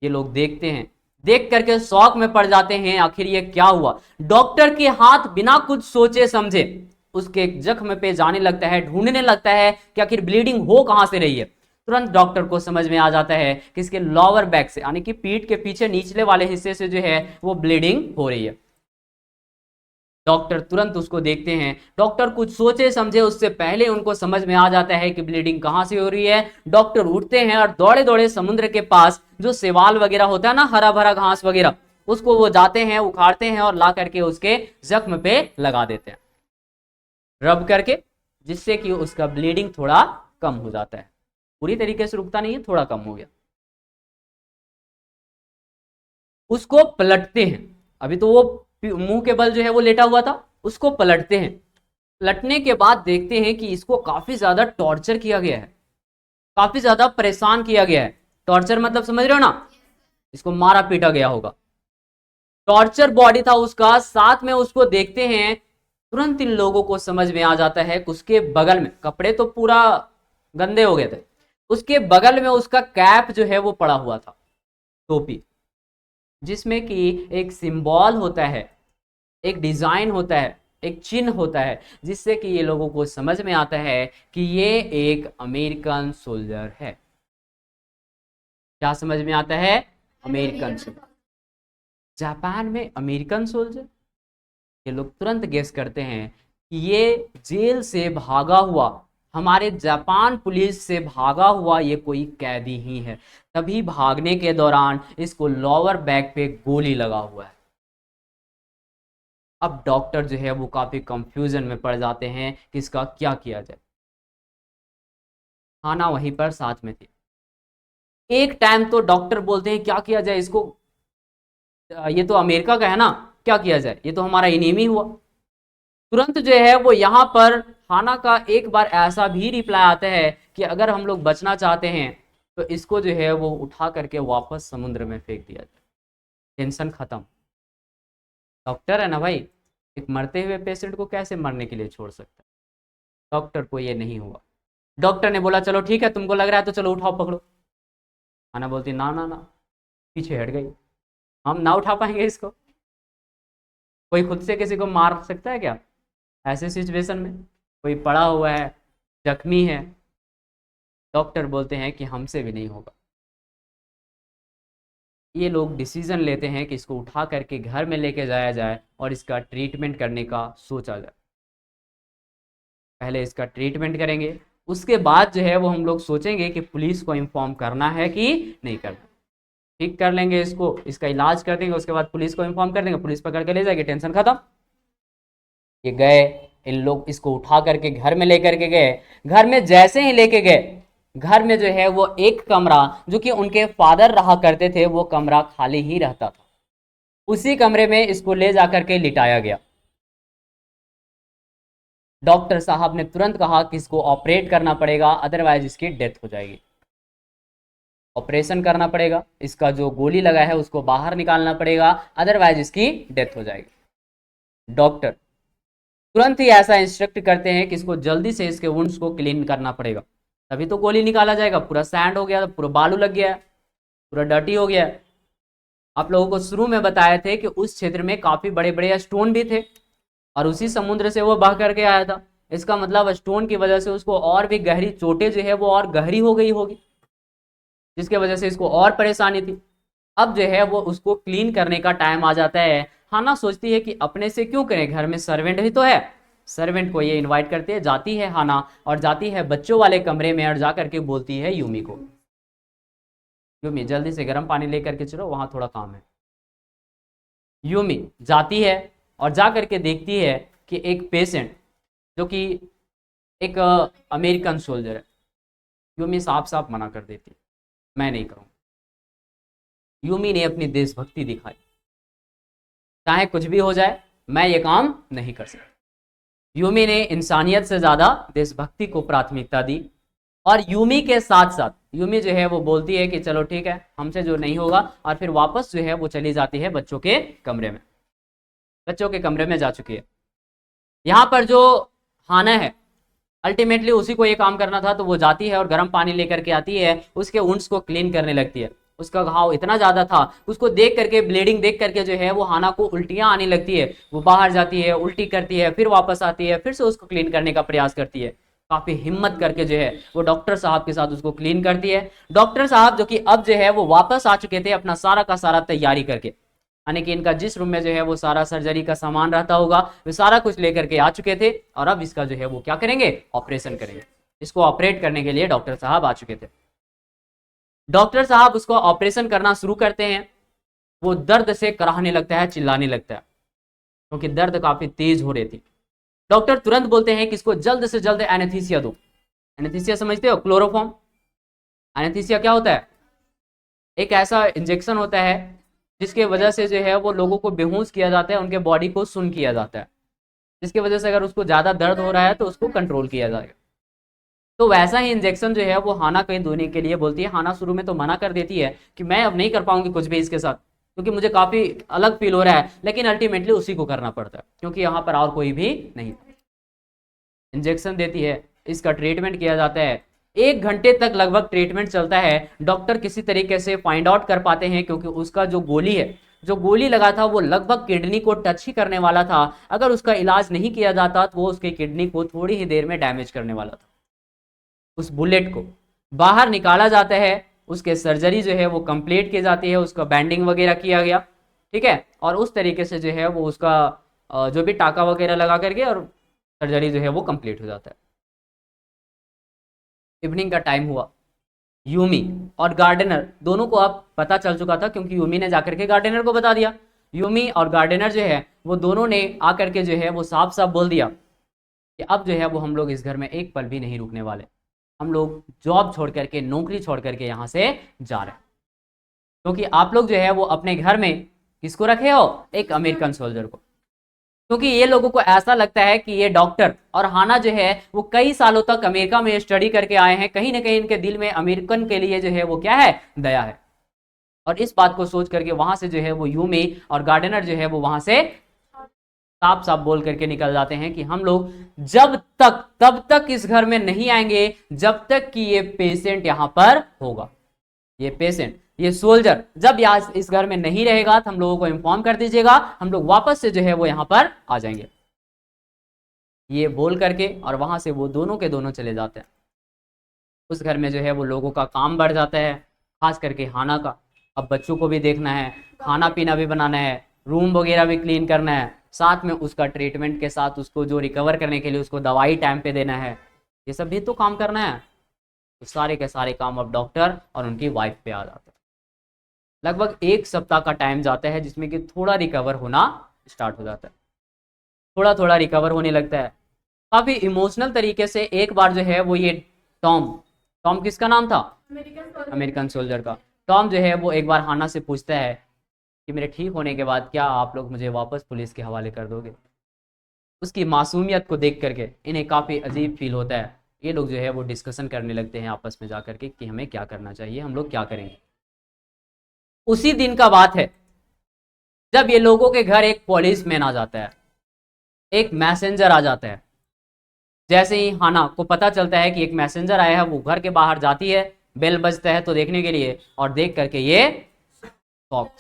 ये लोग देखते हैं, देख करके शौक में पड़ जाते हैं, आखिर ये क्या हुआ। डॉक्टर के हाथ बिना कुछ सोचे समझे उसके जख्म पे जाने लगता है, ढूंढने लगता है कि आखिर ब्लीडिंग हो कहां से रही है। तुरंत डॉक्टर को समझ में आ जाता है कि इसके लोअर बैक से, यानी कि पीठ के पीछे निचले वाले हिस्से से जो है वो ब्लीडिंग हो रही है। डॉक्टर तुरंत उसको देखते हैं, डॉक्टर कुछ सोचे समझे उससे पहले उनको समझ में आ जाता है कि ब्लीडिंग कहां से हो रही है। डॉक्टर उठते हैं और दौड़े दौड़े समुद्र के पास जो सेवाल वगैरह होता है ना, हरा भरा घास वगैरह, उसको वो जाते हैं, उखाड़ते हैं और ला करके उसके जख्म पे लगा देते हैं, रब करके, जिससे कि उसका ब्लीडिंग थोड़ा कम हो जाता है। पूरी तरीके से रुकता नहीं है, थोड़ा कम हो गया। उसको पलटते हैं, अभी तो वो मुंह के बल जो है वो लेटा हुआ था, उसको पलटते हैं। पलटने के बाद देखते हैं कि इसको काफी ज्यादा टॉर्चर किया गया है, काफी ज्यादा परेशान किया गया है। टॉर्चर मतलब समझ रहे हो ना, इसको मारा पीटा गया होगा। टॉर्चर बॉडी था उसका, साथ में उसको देखते हैं, तुरंत इन लोगों को समझ में आ जाता है कि उसके बगल में, कपड़े तो पूरा गंदे हो गए थे, उसके बगल में उसका कैप जो है वो पड़ा हुआ था, टोपी, जिसमें कि एक सिंबल होता है, एक डिजाइन होता है, एक चिन्ह होता है, जिससे कि ये लोगों को समझ में आता है कि ये एक अमेरिकन सोल्जर है। क्या समझ में आता है? American soldier. जापान में अमेरिकन सोल्जर, ये लोग तुरंत गेस करते हैं कि ये जेल से भागा हुआ, हमारे जापान पुलिस से भागा हुआ ये कोई कैदी ही है। तभी भागने के दौरान इसको लोअर बैक पे गोली लगा हुआ है। अब डॉक्टर जो है वो काफी कंफ्यूजन में पड़ जाते हैं कि इसका क्या किया जाए। खाना वहीं पर साथ में थी। एक टाइम तो डॉक्टर बोलते हैं क्या किया जाए इसको, ये तो अमेरिका का है ना, क्या किया जाए, ये तो हमारा इनेमी हुआ। तुरंत जो है वो यहाँ पर हाना का एक बार ऐसा भी रिप्लाई आता है कि अगर हम लोग बचना चाहते हैं तो इसको जो है वो उठा करके वापस समुद्र में फेंक दिया जाए, टेंशन खत्म। डॉक्टर है ना भाई, एक मरते हुए पेशेंट को कैसे मरने के लिए छोड़ सकता है। डॉक्टर को ये नहीं हुआ। डॉक्टर ने बोला चलो ठीक है, तुमको लग रहा है तो चलो उठाओ पकड़ो। हाना बोलती ना ना ना, पीछे हट गई, हम ना उठा पाएंगे इसको। कोई खुद से किसी को मार सकता है क्या ऐसे सिचुएशन में? कोई पड़ा हुआ है, जख्मी है। डॉक्टर बोलते हैं कि हमसे भी नहीं होगा। ये लोग डिसीजन लेते हैं कि इसको उठा करके घर में लेके जाया जाए और इसका ट्रीटमेंट करने का सोचा जाए। पहले इसका ट्रीटमेंट करेंगे, उसके बाद जो है वो हम लोग सोचेंगे कि पुलिस को इन्फॉर्म करना है कि नहीं करना। ठीक कर लेंगे इसको, इसका इलाज कर देंगे, उसके बाद पुलिस को इन्फॉर्म कर देंगे, पुलिस पकड़ के ले जाएगी, टेंशन खत्म। ये गए, इन लोग इसको उठा करके घर में लेकर के गए। घर में जैसे ही लेके गए, घर में जो है वो एक कमरा जो कि उनके फादर रहा करते थे वो कमरा खाली ही रहता था, उसी कमरे में इसको ले जाकर के लिटाया गया। डॉक्टर साहब ने तुरंत कहा कि इसको ऑपरेट करना पड़ेगा, अदरवाइज इसकी डेथ हो जाएगी। ऑपरेशन करना पड़ेगा, इसका जो गोली लगा है उसको बाहर निकालना पड़ेगा, अदरवाइज इसकी डेथ हो जाएगी। डॉक्टर तुरंत ही ऐसा इंस्ट्रक्ट करते हैं कि इसको जल्दी से इसके वुंड्स को क्लीन करना पड़ेगा, तभी तो गोली निकाला जाएगा। पूरा सैंड हो गया, पूरा बालू लग गया है, पूरा डर्टी हो गया है। आप लोगों को शुरू में बताए थे कि उस क्षेत्र में काफी बड़े बड़े स्टोन भी थे और उसी समुद्र से वो बह करके आया था। इसका मतलब स्टोन की वजह से उसको और भी गहरी चोटें जो है वो और गहरी हो गई होगी, जिसके वजह से इसको और परेशानी थी। अब जो है वो उसको क्लीन करने का टाइम आ जाता है। हाना सोचती है कि अपने से क्यों करें, घर में सर्वेंट भी तो है। सर्वेंट को ये इनवाइट करते हैं, जाती है हाना और जाती है बच्चों वाले कमरे में और जा करके बोलती है यूमी को, यूमी जल्दी से गर्म पानी लेकर के चलो, वहां थोड़ा काम है। यूमी जाती है और जा करके देखती है कि एक पेशेंट जो कि एक अमेरिकन सोल्जर है। यूमी साफ साफ मना कर देती है, मैं नहीं करूँगा। यूमी ने अपनी देशभक्ति दिखाई, चाहे कुछ भी हो जाए मैं ये काम नहीं कर सकती। यूमी ने इंसानियत से ज़्यादा देशभक्ति को प्राथमिकता दी और यूमी के साथ साथ यूमी जो है वो बोलती है कि चलो ठीक है, हमसे जो नहीं होगा, और फिर वापस जो है वो चली जाती है बच्चों के कमरे में। बच्चों के कमरे में जा चुकी है। यहाँ पर जो हाना है अल्टीमेटली उसी को ये काम करना था, तो वो जाती है और गर्म पानी लेकर के आती है, उसके वुंड्स को क्लीन करने लगती है। उसका घाव इतना ज्यादा था, उसको देख करके, ब्लीडिंग देख करके जो है वो हाना को उल्टियां आने लगती है। वो बाहर जाती है, उल्टी करती है, फिर वापस आती है, फिर से उसको क्लीन करने का प्रयास करती है। काफी हिम्मत करके जो है वो डॉक्टर साहब के साथ उसको क्लीन करती है। डॉक्टर साहब जो कि अब जो है वो वापस आ चुके थे अपना सारा का सारा तैयारी करके, यानी कि इनका जिस रूम में जो है वो सारा सर्जरी का सामान रहता होगा वो सारा कुछ लेकर के आ चुके थे, और अब इसका जो है वो क्या करेंगे, ऑपरेशन करेंगे। इसको ऑपरेट करने के लिए डॉक्टर साहब आ चुके थे। डॉक्टर साहब उसको ऑपरेशन करना शुरू करते हैं। वो दर्द से कराहने लगता है, चिल्लाने लगता है, क्योंकि दर्द काफी तेज हो रही थी। डॉक्टर तुरंत बोलते हैं कि इसको जल्द से जल्द एनेस्थीसिया दो। एनेस्थीसिया समझते हो, क्लोरोफॉर्म। एनेस्थीसिया क्या होता है? एक ऐसा इंजेक्शन होता है जिसके वजह से जो है वो लोगों को बेहोश किया जाता है, उनके बॉडी को सुन्न किया जाता है, जिसकी वजह से अगर उसको ज्यादा दर्द हो रहा है तो उसको कंट्रोल किया जाएगा। तो वैसा ही इंजेक्शन जो है वो हाना कहीं देने के लिए बोलती है। हाना शुरू में तो मना कर देती है कि मैं अब नहीं कर पाऊंगी कुछ भी इसके साथ, क्योंकि मुझे काफी अलग फील हो रहा है, लेकिन अल्टीमेटली उसी को करना पड़ता है क्योंकि यहाँ पर और कोई भी नहीं। इंजेक्शन देती है, इसका ट्रीटमेंट किया जाता है, 1 घंटे तक लगभग ट्रीटमेंट चलता है। डॉक्टर किसी तरीके से फाइंड आउट कर पाते हैं क्योंकि उसका जो गोली है, जो गोली लगा था वो लगभग किडनी को टच ही करने वाला था। अगर उसका इलाज नहीं किया जाता तो वो उसके किडनी को थोड़ी ही देर में डैमेज करने वाला था। उस बुलेट को बाहर निकाला जाता है, उसके सर्जरी जो है वो कंप्लीट की जाती है, उसका बैंडिंग वगैरह किया गया, ठीक है, और उस तरीके से जो है वो उसका जो भी टाका वगैरह लगा करके और सर्जरी जो है वो कंप्लीट हो जाता है। इवनिंग का टाइम हुआ, यूमी और गार्डनर दोनों को अब पता चल चुका था क्योंकि यूमी ने जाकर के गार्डनर को बता दिया। यूमी और गार्डनर जो है वो दोनों ने आकर के जो है वो साफ साफ बोल दिया कि अब जो है वो हम लोग इस घर में एक पल भी नहीं रुकने वाले, हम लोग जॉब छोड़ करके, नौकरी छोड़ करके यहाँ से जा रहे हैं, क्योंकि आप लोग जो है वो अपने घर में किसको रखे हो, एक अमेरिकन सोल्जर को। क्योंकि ये लोगों को ऐसा लगता है कि ये डॉक्टर और हाना जो है वो कई सालों तक अमेरिका में स्टडी करके आए हैं, कहीं ना कहीं इनके दिल में अमेरिकन के लिए जो है वो क्या है, दया है। और इस बात को सोच करके वहां से जो है वो यूमी और गार्डनर जो है वो वहां से साफ साफ बोल करके निकल जाते हैं कि हम लोग तब तक इस घर में नहीं आएंगे जब तक कि ये पेशेंट यहां पर होगा। ये पेशेंट, ये सोल्जर जब यहाँ इस घर में नहीं रहेगा तो हम लोगों को इन्फॉर्म कर दीजिएगा, हम लोग वापस से जो है वो यहाँ पर आ जाएंगे। ये बोल करके और वहां से वो दोनों के दोनों चले जाते हैं। उस घर में जो है वो लोगों का काम बढ़ जाता है, खास करके हाना का। अब बच्चों को भी देखना है, खाना पीना भी बनाना है, रूम वगैरह भी क्लीन करना है, साथ में उसका ट्रीटमेंट के साथ उसको जो रिकवर करने के लिए उसको दवाई टाइम पे देना है, ये सब भी तो काम करना है। तो सारे के सारे काम अब डॉक्टर और उनकी वाइफ पे आ जाते हैं। लगभग 1 सप्ताह का टाइम जाता है जिसमें कि थोड़ा रिकवर होना स्टार्ट हो जाता है, थोड़ा थोड़ा रिकवर होने लगता है काफी इमोशनल तरीके से। एक बार जो है वो ये टॉम किसका नाम था, अमेरिकन सोल्जर का। टॉम जो है वो एक बार हाना से पूछता है कि मेरे ठीक होने के बाद क्या आप लोग मुझे वापस पुलिस के हवाले कर दोगे। उसकी मासूमियत को देख करके इन्हें काफी अजीब फील होता है। ये लोग जो है वो डिस्कशन करने लगते हैं आपस में जाकर के कि हमें क्या करना चाहिए, हम लोग क्या करेंगे। उसी दिन का बात है जब ये लोगों के घर एक पुलिसमैन आ जाता है, एक मैसेंजर आ जाता है। जैसे ही हाना को पता चलता है कि एक मैसेंजर आया है, वो घर के बाहर जाती है, बेल बजता है तो देखने के लिए, और देख करके ये शॉक,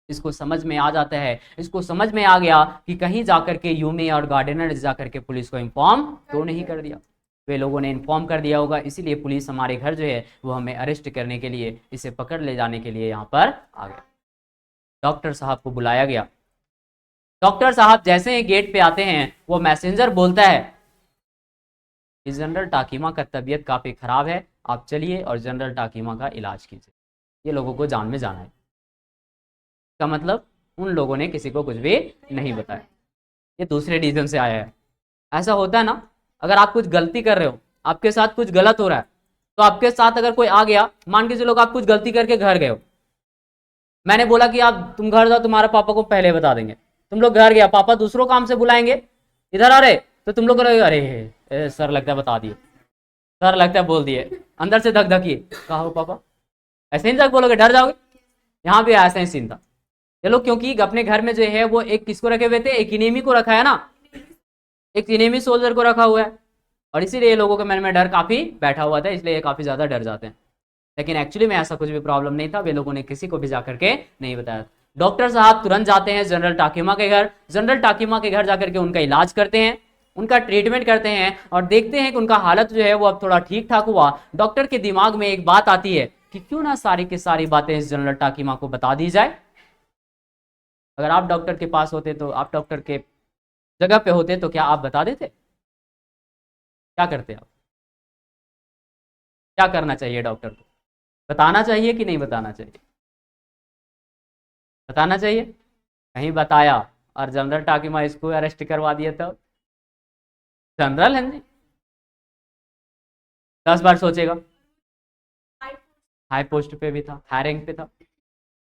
इसको समझ में आ जाता है, इसको समझ में आ गया कि कहीं जाकर के यूमी और गार्डनर जाकर के पुलिस को इन्फॉर्म तो नहीं कर दिया। वे लोगों ने इन्फॉर्म कर दिया होगा, इसीलिए पुलिस हमारे घर जो है वो हमें अरेस्ट करने के लिए, इसे पकड़ ले जाने के लिए यहाँ पर आ गया। डॉक्टर साहब को बुलाया गया। डॉक्टर साहब जैसे ही गेट पे आते हैं, वो मैसेंजर बोलता है कि जनरल टाकीमा का तबीयत काफी खराब है, आप चलिए और जनरल टाकीमा का इलाज कीजिए, ये लोगों को जान में जाना है। का मतलब उन लोगों ने किसी को कुछ भी नहीं बताया, ये दूसरे रीजन से आया है। ऐसा होता है ना, अगर आप कुछ गलती कर रहे हो, आपके साथ कुछ गलत हो रहा है, तो आपके साथ अगर कोई आ गया, मान के चलो आप कुछ गलती करके घर गए हो, मैंने बोला कि आप तुम घर जाओ, तुम्हारे पापा को पहले बता देंगे, तुम लोग घर गया, पापा दूसरों काम से बुलाएंगे, इधर आ रहे, तो तुम लोग अरे सर लगता है बता दिए, सर लगता है बोल दिए, अंदर से धक धकी, कहा हो पापा, ऐसे ही तक बोलोगे, डर जाओगे। यहाँ भी ऐसा ही सीन था। चलो क्योंकि अपने घर में जो है वो एक किसको रखे हुए थे, एक इनेमी को रखा है ना, एक इनेमी सोल्जर को रखा हुआ है, और इसीलिए लोगों के मन में डर काफी बैठा हुआ था, इसलिए ये काफी ज्यादा डर जाते हैं। लेकिन एक्चुअली में ऐसा कुछ भी प्रॉब्लम नहीं था, वे लोगों ने किसी को भी जाकर के नहीं बताया। डॉक्टर साहब तुरंत जाते हैं जनरल टाकीमा के घर, जनरल टाकीमा के घर जाकर के उनका इलाज करते हैं, उनका ट्रीटमेंट करते हैं, और देखते हैं कि उनका हालत जो है वो अब थोड़ा ठीक ठाक हुआ। डॉक्टर के दिमाग में एक बात आती है कि क्यों ना सारी की सारी बातें इस जनरल टाकीमा को बता दी जाए। अगर आप डॉक्टर के पास होते, तो आप डॉक्टर के जगह पे होते, तो क्या आप बता देते? क्या करते आप? क्या करना चाहिए डॉक्टर को? बताना चाहिए कि नहीं बताना चाहिए? बताना चाहिए। कहीं बताया और जनरल टाकीमा इसको अरेस्ट करवा दिया, तो जनरल है जी, 10 बार सोचेगा। हाई पोस्ट पे भी था, हाई रैंक पे था।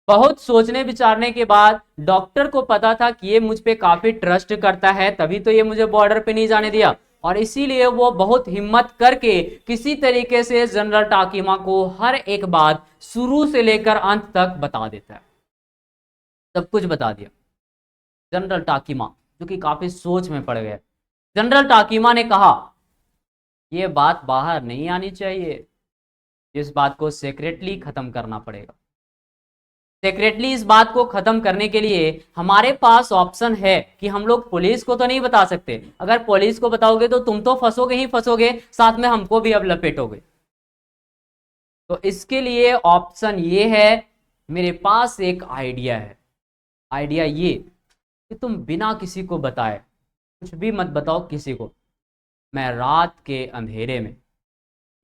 बहुत सोचने विचारने के बाद डॉक्टर को पता था कि ये मुझ पे काफी ट्रस्ट करता है, तभी तो ये मुझे बॉर्डर पे नहीं जाने दिया, और इसीलिए वो बहुत हिम्मत करके किसी तरीके से जनरल टाकीमा को हर एक बात शुरू से लेकर अंत तक बता देता है। सब कुछ बता दिया। जनरल टाकीमा जो कि काफी सोच में पड़ गए, जनरल टाकीमा ने कहा यह बात बाहर नहीं आनी चाहिए, इस बात को सीक्रेटली खत्म करना पड़ेगा। सीक्रेटली इस बात को खत्म करने के लिए हमारे पास ऑप्शन है कि हम लोग पुलिस को तो नहीं बता सकते, अगर पुलिस को बताओगे तो तुम तो फंसोगे ही फंसोगे, साथ में हमको भी अब लपेटोगे। तो इसके लिए ऑप्शन ये है, मेरे पास एक आइडिया है। आइडिया ये कि तुम बिना किसी को बताए, कुछ भी मत बताओ किसी को, मैं रात के अंधेरे में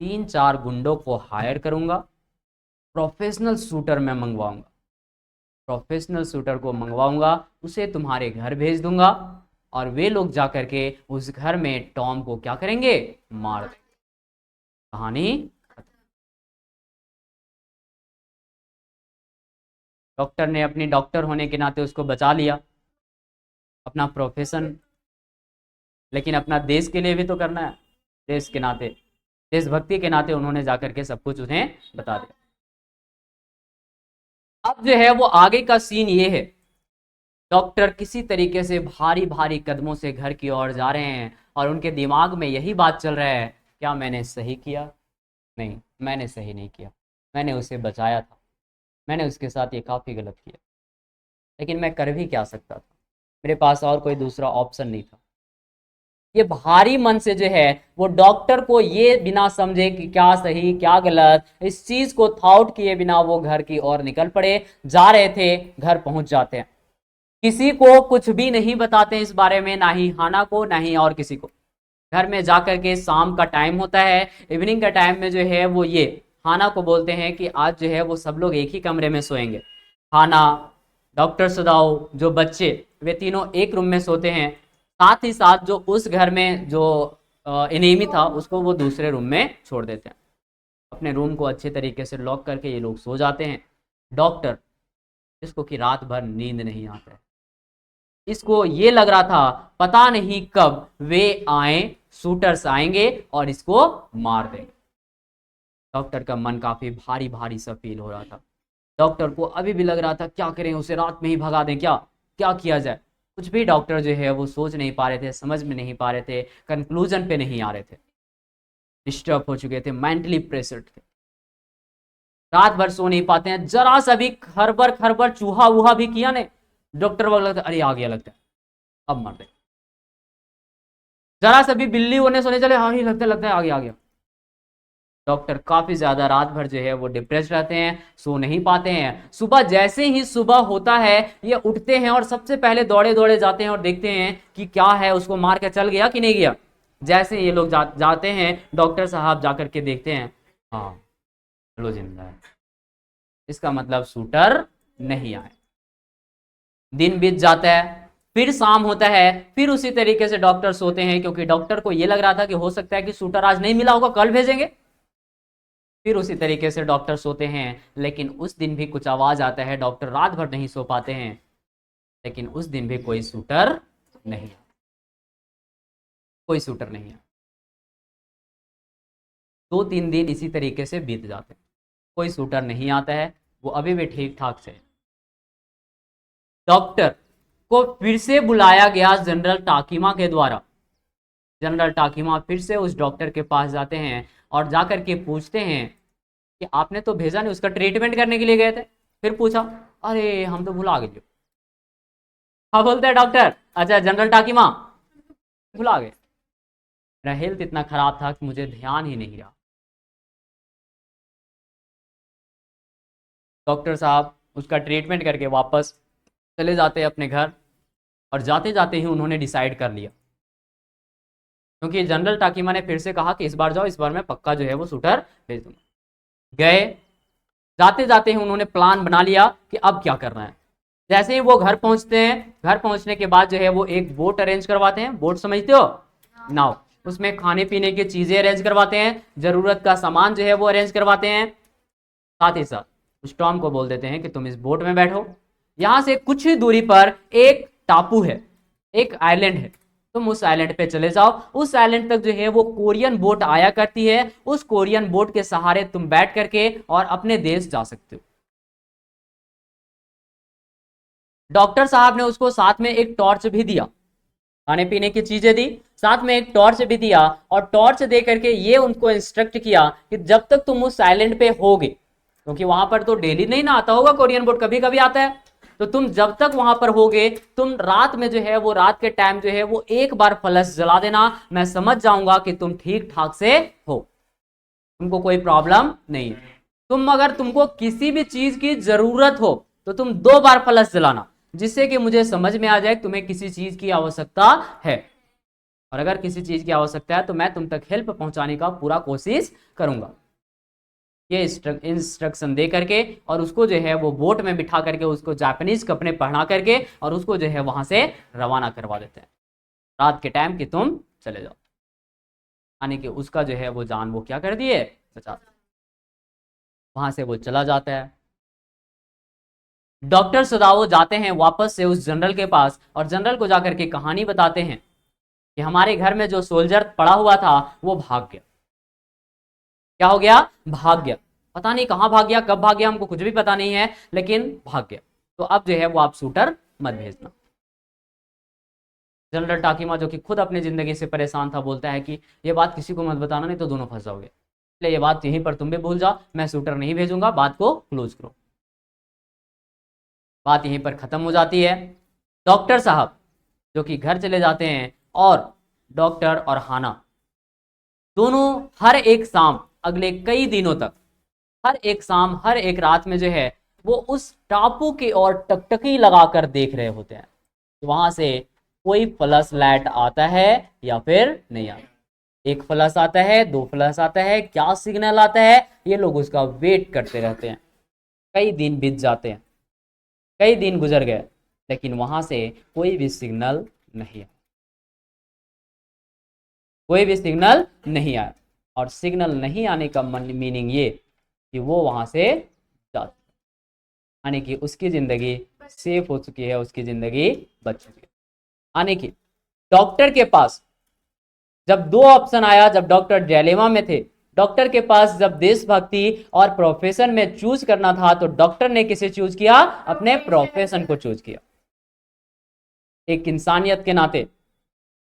3-4 गुंडों को हायर करूंगा, प्रोफेशनल शूटर मैं मंगवाऊंगा, प्रोफेशनल शूटर को मंगवाऊंगा, उसे तुम्हारे घर भेज दूंगा और वे लोग जाकर के उस घर में टॉम को क्या करेंगे, मार देंगे। कहानी खत्म। डॉक्टर ने अपनी डॉक्टर होने के नाते उसको बचा लिया, अपना प्रोफेशन, लेकिन अपना देश के लिए भी तो करना है, देश के नाते, देशभक्ति के नाते उन्होंने जाकर के सब कुछ उन्हें बता दिया। अब जो है वो आगे का सीन ये है, डॉक्टर किसी तरीके से भारी भारी कदमों से घर की ओर जा रहे हैं और उनके दिमाग में यही बात चल रहा है, क्या मैंने सही किया? नहीं, मैंने सही नहीं किया, मैंने उसे बचाया था, मैंने उसके साथ ये काफ़ी गलत किया, लेकिन मैं कर भी क्या सकता था, मेरे पास और कोई दूसरा ऑप्शन नहीं था। ये भारी मन से जो है वो डॉक्टर को ये बिना समझे कि क्या सही क्या गलत, इस चीज को थॉट किए बिना वो घर की ओर निकल पड़े, जा रहे थे, घर पहुंच जाते हैं, किसी को कुछ भी नहीं बताते इस बारे में, ना ही हाना को ना ही और किसी को। घर में जाकर के शाम का टाइम होता है, इवनिंग का टाइम में जो है वो ये हाना को बोलते हैं कि आज जो है वो सब लोग एक ही कमरे में सोएंगे। हाना, डॉक्टर सदाओ, जो बच्चे, वे तीनों एक रूम में सोते हैं, साथ ही साथ जो उस घर में जो एनिमी था उसको वो दूसरे रूम में छोड़ देते हैं। अपने रूम को अच्छे तरीके से लॉक करके ये लोग सो जाते हैं। डॉक्टर, इसको कि रात भर नींद नहीं आता है, इसको ये लग रहा था पता नहीं कब वे आए, शूटर्स आएंगे और इसको मार देंगे। डॉक्टर का मन काफी भारी भारी सा फील हो रहा था। डॉक्टर को अभी भी लग रहा था क्या करें, उसे रात में ही भगा दें, क्या क्या किया जाए, कुछ भी डॉक्टर जो है वो सोच नहीं पा रहे थे, समझ में नहीं पा रहे थे, कंक्लूजन पे नहीं आ रहे थे, डिस्टर्ब हो चुके थे, मेंटली प्रेशर्ड थे, रात भर सो नहीं पाते हैं। जरा सा भी खरबर खरबर चूहा वूहा भी किया ने, डॉक्टर वक्त लगता है अरे आ गया, लगता है अब मर दे। जरा सा भी बिल्ली होने सोने चले, हाँ ही लगता है आ गया आ गया। डॉक्टर काफी ज्यादा रात भर जो है वो डिप्रेस रहते हैं, सो नहीं पाते हैं। सुबह जैसे ही सुबह होता है ये उठते हैं और सबसे पहले दौड़े दौड़े जाते हैं और देखते हैं कि क्या है, उसको मार के चल गया कि नहीं गया। जैसे ये लोग जाते हैं, डॉक्टर साहब जाकर के देखते हैं, हाँ चलो जिंदा है, इसका मतलब शूटर नहीं आए। दिन बीत जाता है, फिर शाम होता है, फिर उसी तरीके से डॉक्टर सोते हैं, क्योंकि डॉक्टर को यह लग रहा था कि हो सकता है कि शूटर आज नहीं मिला होगा, कल भेजेंगे। फिर उसी तरीके से डॉक्टर सोते हैं, लेकिन उस दिन भी कुछ आवाज आता है, डॉक्टर रात भर नहीं सो पाते हैं, लेकिन उस दिन भी कोई शूटर नहीं, कोई शूटर नहीं है। 2-3 दिन इसी तरीके से बीत जाते हैं, कोई शूटर नहीं आता है, वो अभी भी ठीक ठाक से। डॉक्टर को फिर से बुलाया गया जनरल टाकीमा के द्वारा। जनरल टाकीमा फिर से उस डॉक्टर के पास जाते हैं और जाकर के पूछते हैं कि आपने तो भेजा नहीं, उसका ट्रीटमेंट करने के लिए गए थे। फिर पूछा, अरे हम तो भुला गए। हाँ बोलते हैं डॉक्टर, अच्छा जनरल टाकीमा भुला गए, मेरा हेल्थ इतना खराब था कि मुझे ध्यान ही नहीं रहा। डॉक्टर साहब उसका ट्रीटमेंट करके वापस चले जाते हैं अपने घर, और जाते जाते ही उन्होंने डिसाइड कर लिया, क्योंकि जनरल टाकीमा ने फिर से कहा कि इस बार जाओ, इस बार मैं पक्का जो है वो शूटर भेज दूंगा। गए, जाते जाते ही उन्होंने प्लान बना लिया कि अब क्या करना है। जैसे ही वो घर पहुंचते हैं, घर पहुंचने के बाद जो है वो एक बोट अरेंज करवाते हैं, बोट समझते हो, नाव, उसमें खाने पीने की चीजें अरेंज करवाते हैं, जरूरत का सामान जो है वो अरेंज करवाते हैं। साथ ही साथ उस टॉम को बोल देते हैं कि तुम इस बोट में बैठो, यहां से कुछ ही दूरी पर एक टापू है, एक आइलैंड है, तुम उस आइलैंड पे चले जाओ। उस आइलैंड तक जो है वो कोरियन बोट आया करती है, उस कोरियन बोट के सहारे तुम बैठ करके और अपने देश जा सकते हो। डॉक्टर साहब ने उसको साथ में एक टॉर्च भी दिया, खाने पीने की चीजें दी, साथ में एक टॉर्च भी दिया, और टॉर्च दे करके ये उनको इंस्ट्रक्ट किया कि जब तक तुम उस साइलेंट पे होगे, क्योंकि वहां पर तो डेली नहीं ना आता होगा, कोरियन बोर्ड कभी कभी आता है, तो तुम जब तक वहां पर होगे, तुम रात में जो है वो रात के टाइम जो है वो एक बार फ्लैश जला देना, मैं समझ जाऊंगा कि तुम ठीक ठाक से हो, तुमको कोई प्रॉब्लम नहीं है। तुम अगर तुमको किसी भी चीज की जरूरत हो तो तुम 2 बार फ्लैश जलाना, जिससे कि मुझे समझ में आ जाए तुम्हें किसी चीज की आवश्यकता है, और अगर किसी चीज की आवश्यकता है तो मैं तुम तक हेल्प पहुंचाने का पूरा कोशिश करूंगा। ये इंस्ट्रक्शन दे करके और उसको जो है वो बोट में बिठा करके उसको जापानीज कपड़े पहना करके और उसको जो है वहां से रवाना करवा देते हैं रात के टाइम कि तुम चले जाओ, यानी कि उसका जो है वो जान वो क्या कर दिए, बचा। वहां से वो चला जाता है। डॉक्टर सदाओ जाते हैं वापस से उस जनरल के पास और जनरल को जाकर के कहानी बताते हैं कि हमारे घर में जो सोल्जर पड़ा हुआ था वो भाग गया। क्या हो गया, भाग गया, पता नहीं कहां भाग गया, कब भाग गया, हमको कुछ भी पता नहीं है, लेकिन भाग गया, तो अब जो है वो आप शूटर मत भेजना। जनरल टाकीमा जो कि खुद अपनी जिंदगी से परेशान था बोलता है कि ये बात किसी को मत बताना, नहीं तो दोनों फंस जाओगे, इसलिए ये बात यहीं पर तुम भी भूल जाओ, मैं शूटर नहीं भेजूंगा, बात को क्लोज करो। बात यहीं पर खत्म हो जाती है। डॉक्टर साहब जो कि घर चले जाते हैं और डॉक्टर और हाना दोनों हर एक शाम अगले कई दिनों तक, हर एक शाम हर एक रात में जो है वो उस टापू की ओर टकटकी लगाकर देख रहे होते हैं, वहां से कोई फ्लश लाइट आता है या फिर नहीं आता। एक फ्लश आता है, 2 फ्लश आता है, क्या सिग्नल आता है, ये लोग उसका वेट करते रहते हैं। कई दिन बीत जाते हैं, कई दिन गुजर गए, लेकिन वहां से कोई भी सिग्नल नहीं आया, कोई भी सिग्नल नहीं आया। और सिग्नल नहीं आने का मीनिंग ये कि वो वहां से जाती, यानी कि उसकी जिंदगी सेफ हो चुकी है, उसकी जिंदगी बच चुकी है। यानी कि डॉक्टर के पास जब 2 ऑप्शन आया, जब डॉक्टर डिलेमा में थे, डॉक्टर के पास जब देशभक्ति और प्रोफेशन में चूज करना था, तो डॉक्टर ने किसे चूज किया, अपने प्रोफेशन को चूज किया। एक इंसानियत के नाते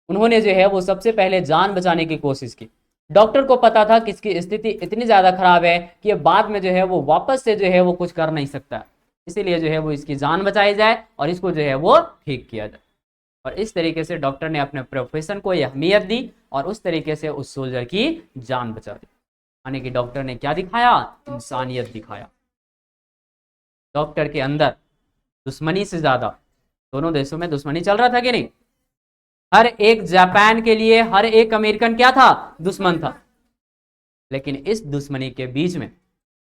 उन्होंने जो है वो सबसे पहले जान बचाने की कोशिश की। डॉक्टर को पता था कि इसकी स्थिति इतनी ज्यादा खराब है कि बाद में जो है वो वापस से जो है वो कुछ कर नहीं सकता, इसीलिए जो है वो इसकी जान बचाई जाए और इसको जो है वो ठीक किया जाए। और इस तरीके से डॉक्टर ने अपने प्रोफेशन को अहमियत दी और उस तरीके से उस सोल्जर की जान बचा दी। यानी कि डॉक्टर ने क्या दिखाया, इंसानियत दिखाया। डॉक्टर के अंदर दुश्मनी से ज्यादा, दोनों देशों में दुश्मनी चल रहा था कि नहीं, हर एक जापान के लिए हर एक अमेरिकन क्या था, दुश्मन था, लेकिन इस दुश्मनी के बीच में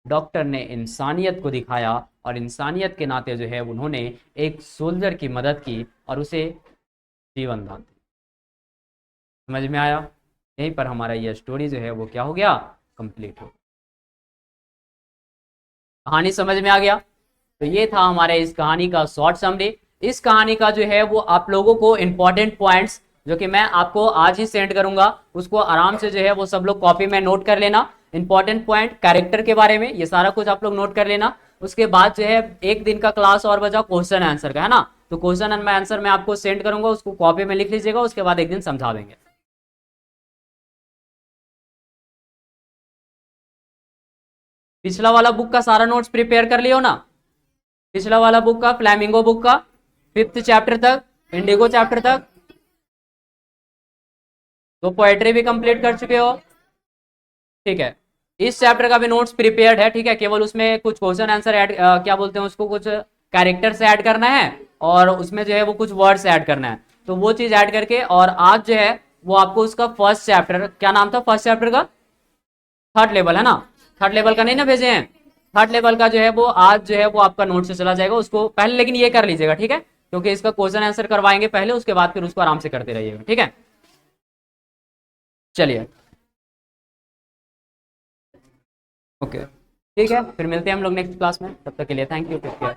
डॉक्टर ने इंसानियत को दिखाया और इंसानियत के नाते जो है उन्होंने एक सोल्जर की मदद की और उसे जीवन दान दिया। समझ में आया, यहीं पर हमारा यह स्टोरी जो है वो क्या हो गया, कंप्लीट हो, कहानी समझ में आ गया। तो ये था हमारे इस कहानी का शॉर्ट समरी। इस कहानी का जो है वो आप लोगों को इंपॉर्टेंट पॉइंट्स जो कि मैं आपको आज ही सेंड करूंगा, उसको आराम से जो है वो सब लोग कॉपी में नोट कर लेना। इंपॉर्टेंट पॉइंट कैरेक्टर के बारे में ये सारा कुछ आप लोग नोट कर लेना। उसके बाद जो है एक दिन का क्लास और बचा क्वेश्चन आंसर का, है ना, तो क्वेश्चन एंड आंसर मैं आपको सेंड करूंगा, उसको कॉपी में लिख लीजिएगा, उसके बाद एक दिन समझा देंगे। पिछला वाला बुक का सारा नोट्स प्रिपेयर कर लियो ना, पिछला वाला बुक का, फ्लैमिंगो बुक का 5th चैप्टर तक, इंडिगो चैप्टर तक, तो पोएट्री भी कंप्लीट कर चुके हो, ठीक है। इस चैप्टर का भी नोट्स प्रिपेयर्ड है, ठीक है, केवल उसमें कुछ क्वेश्चन आंसर ऐड, क्या बोलते हैं उसको, कुछ कैरेक्टर से ऐड करना है और उसमें जो है वो कुछ वर्ड्स ऐड करना है, तो वो चीज ऐड करके, और आज जो है वो आपको उसका फर्स्ट चैप्टर, क्या नाम था फर्स्ट चैप्टर का, थर्ड लेवल, है ना, थर्ड लेवल का नहीं ना भेजे हैं, थर्ड लेवल का जो है वो आज जो है वो आपका नोट से चला जाएगा, उसको पहले लेकिन ये कर लीजिएगा, ठीक है, क्योंकि इसका क्वेश्चन आंसर करवाएंगे पहले, उसके बाद फिर उसको आराम से करते रहिएगा, ठीक है। चलिए, ओके, ठीक है, फिर मिलते हैं हम लोग नेक्स्ट क्लास में, तब तक के लिए थैंक यू, टेक केयर।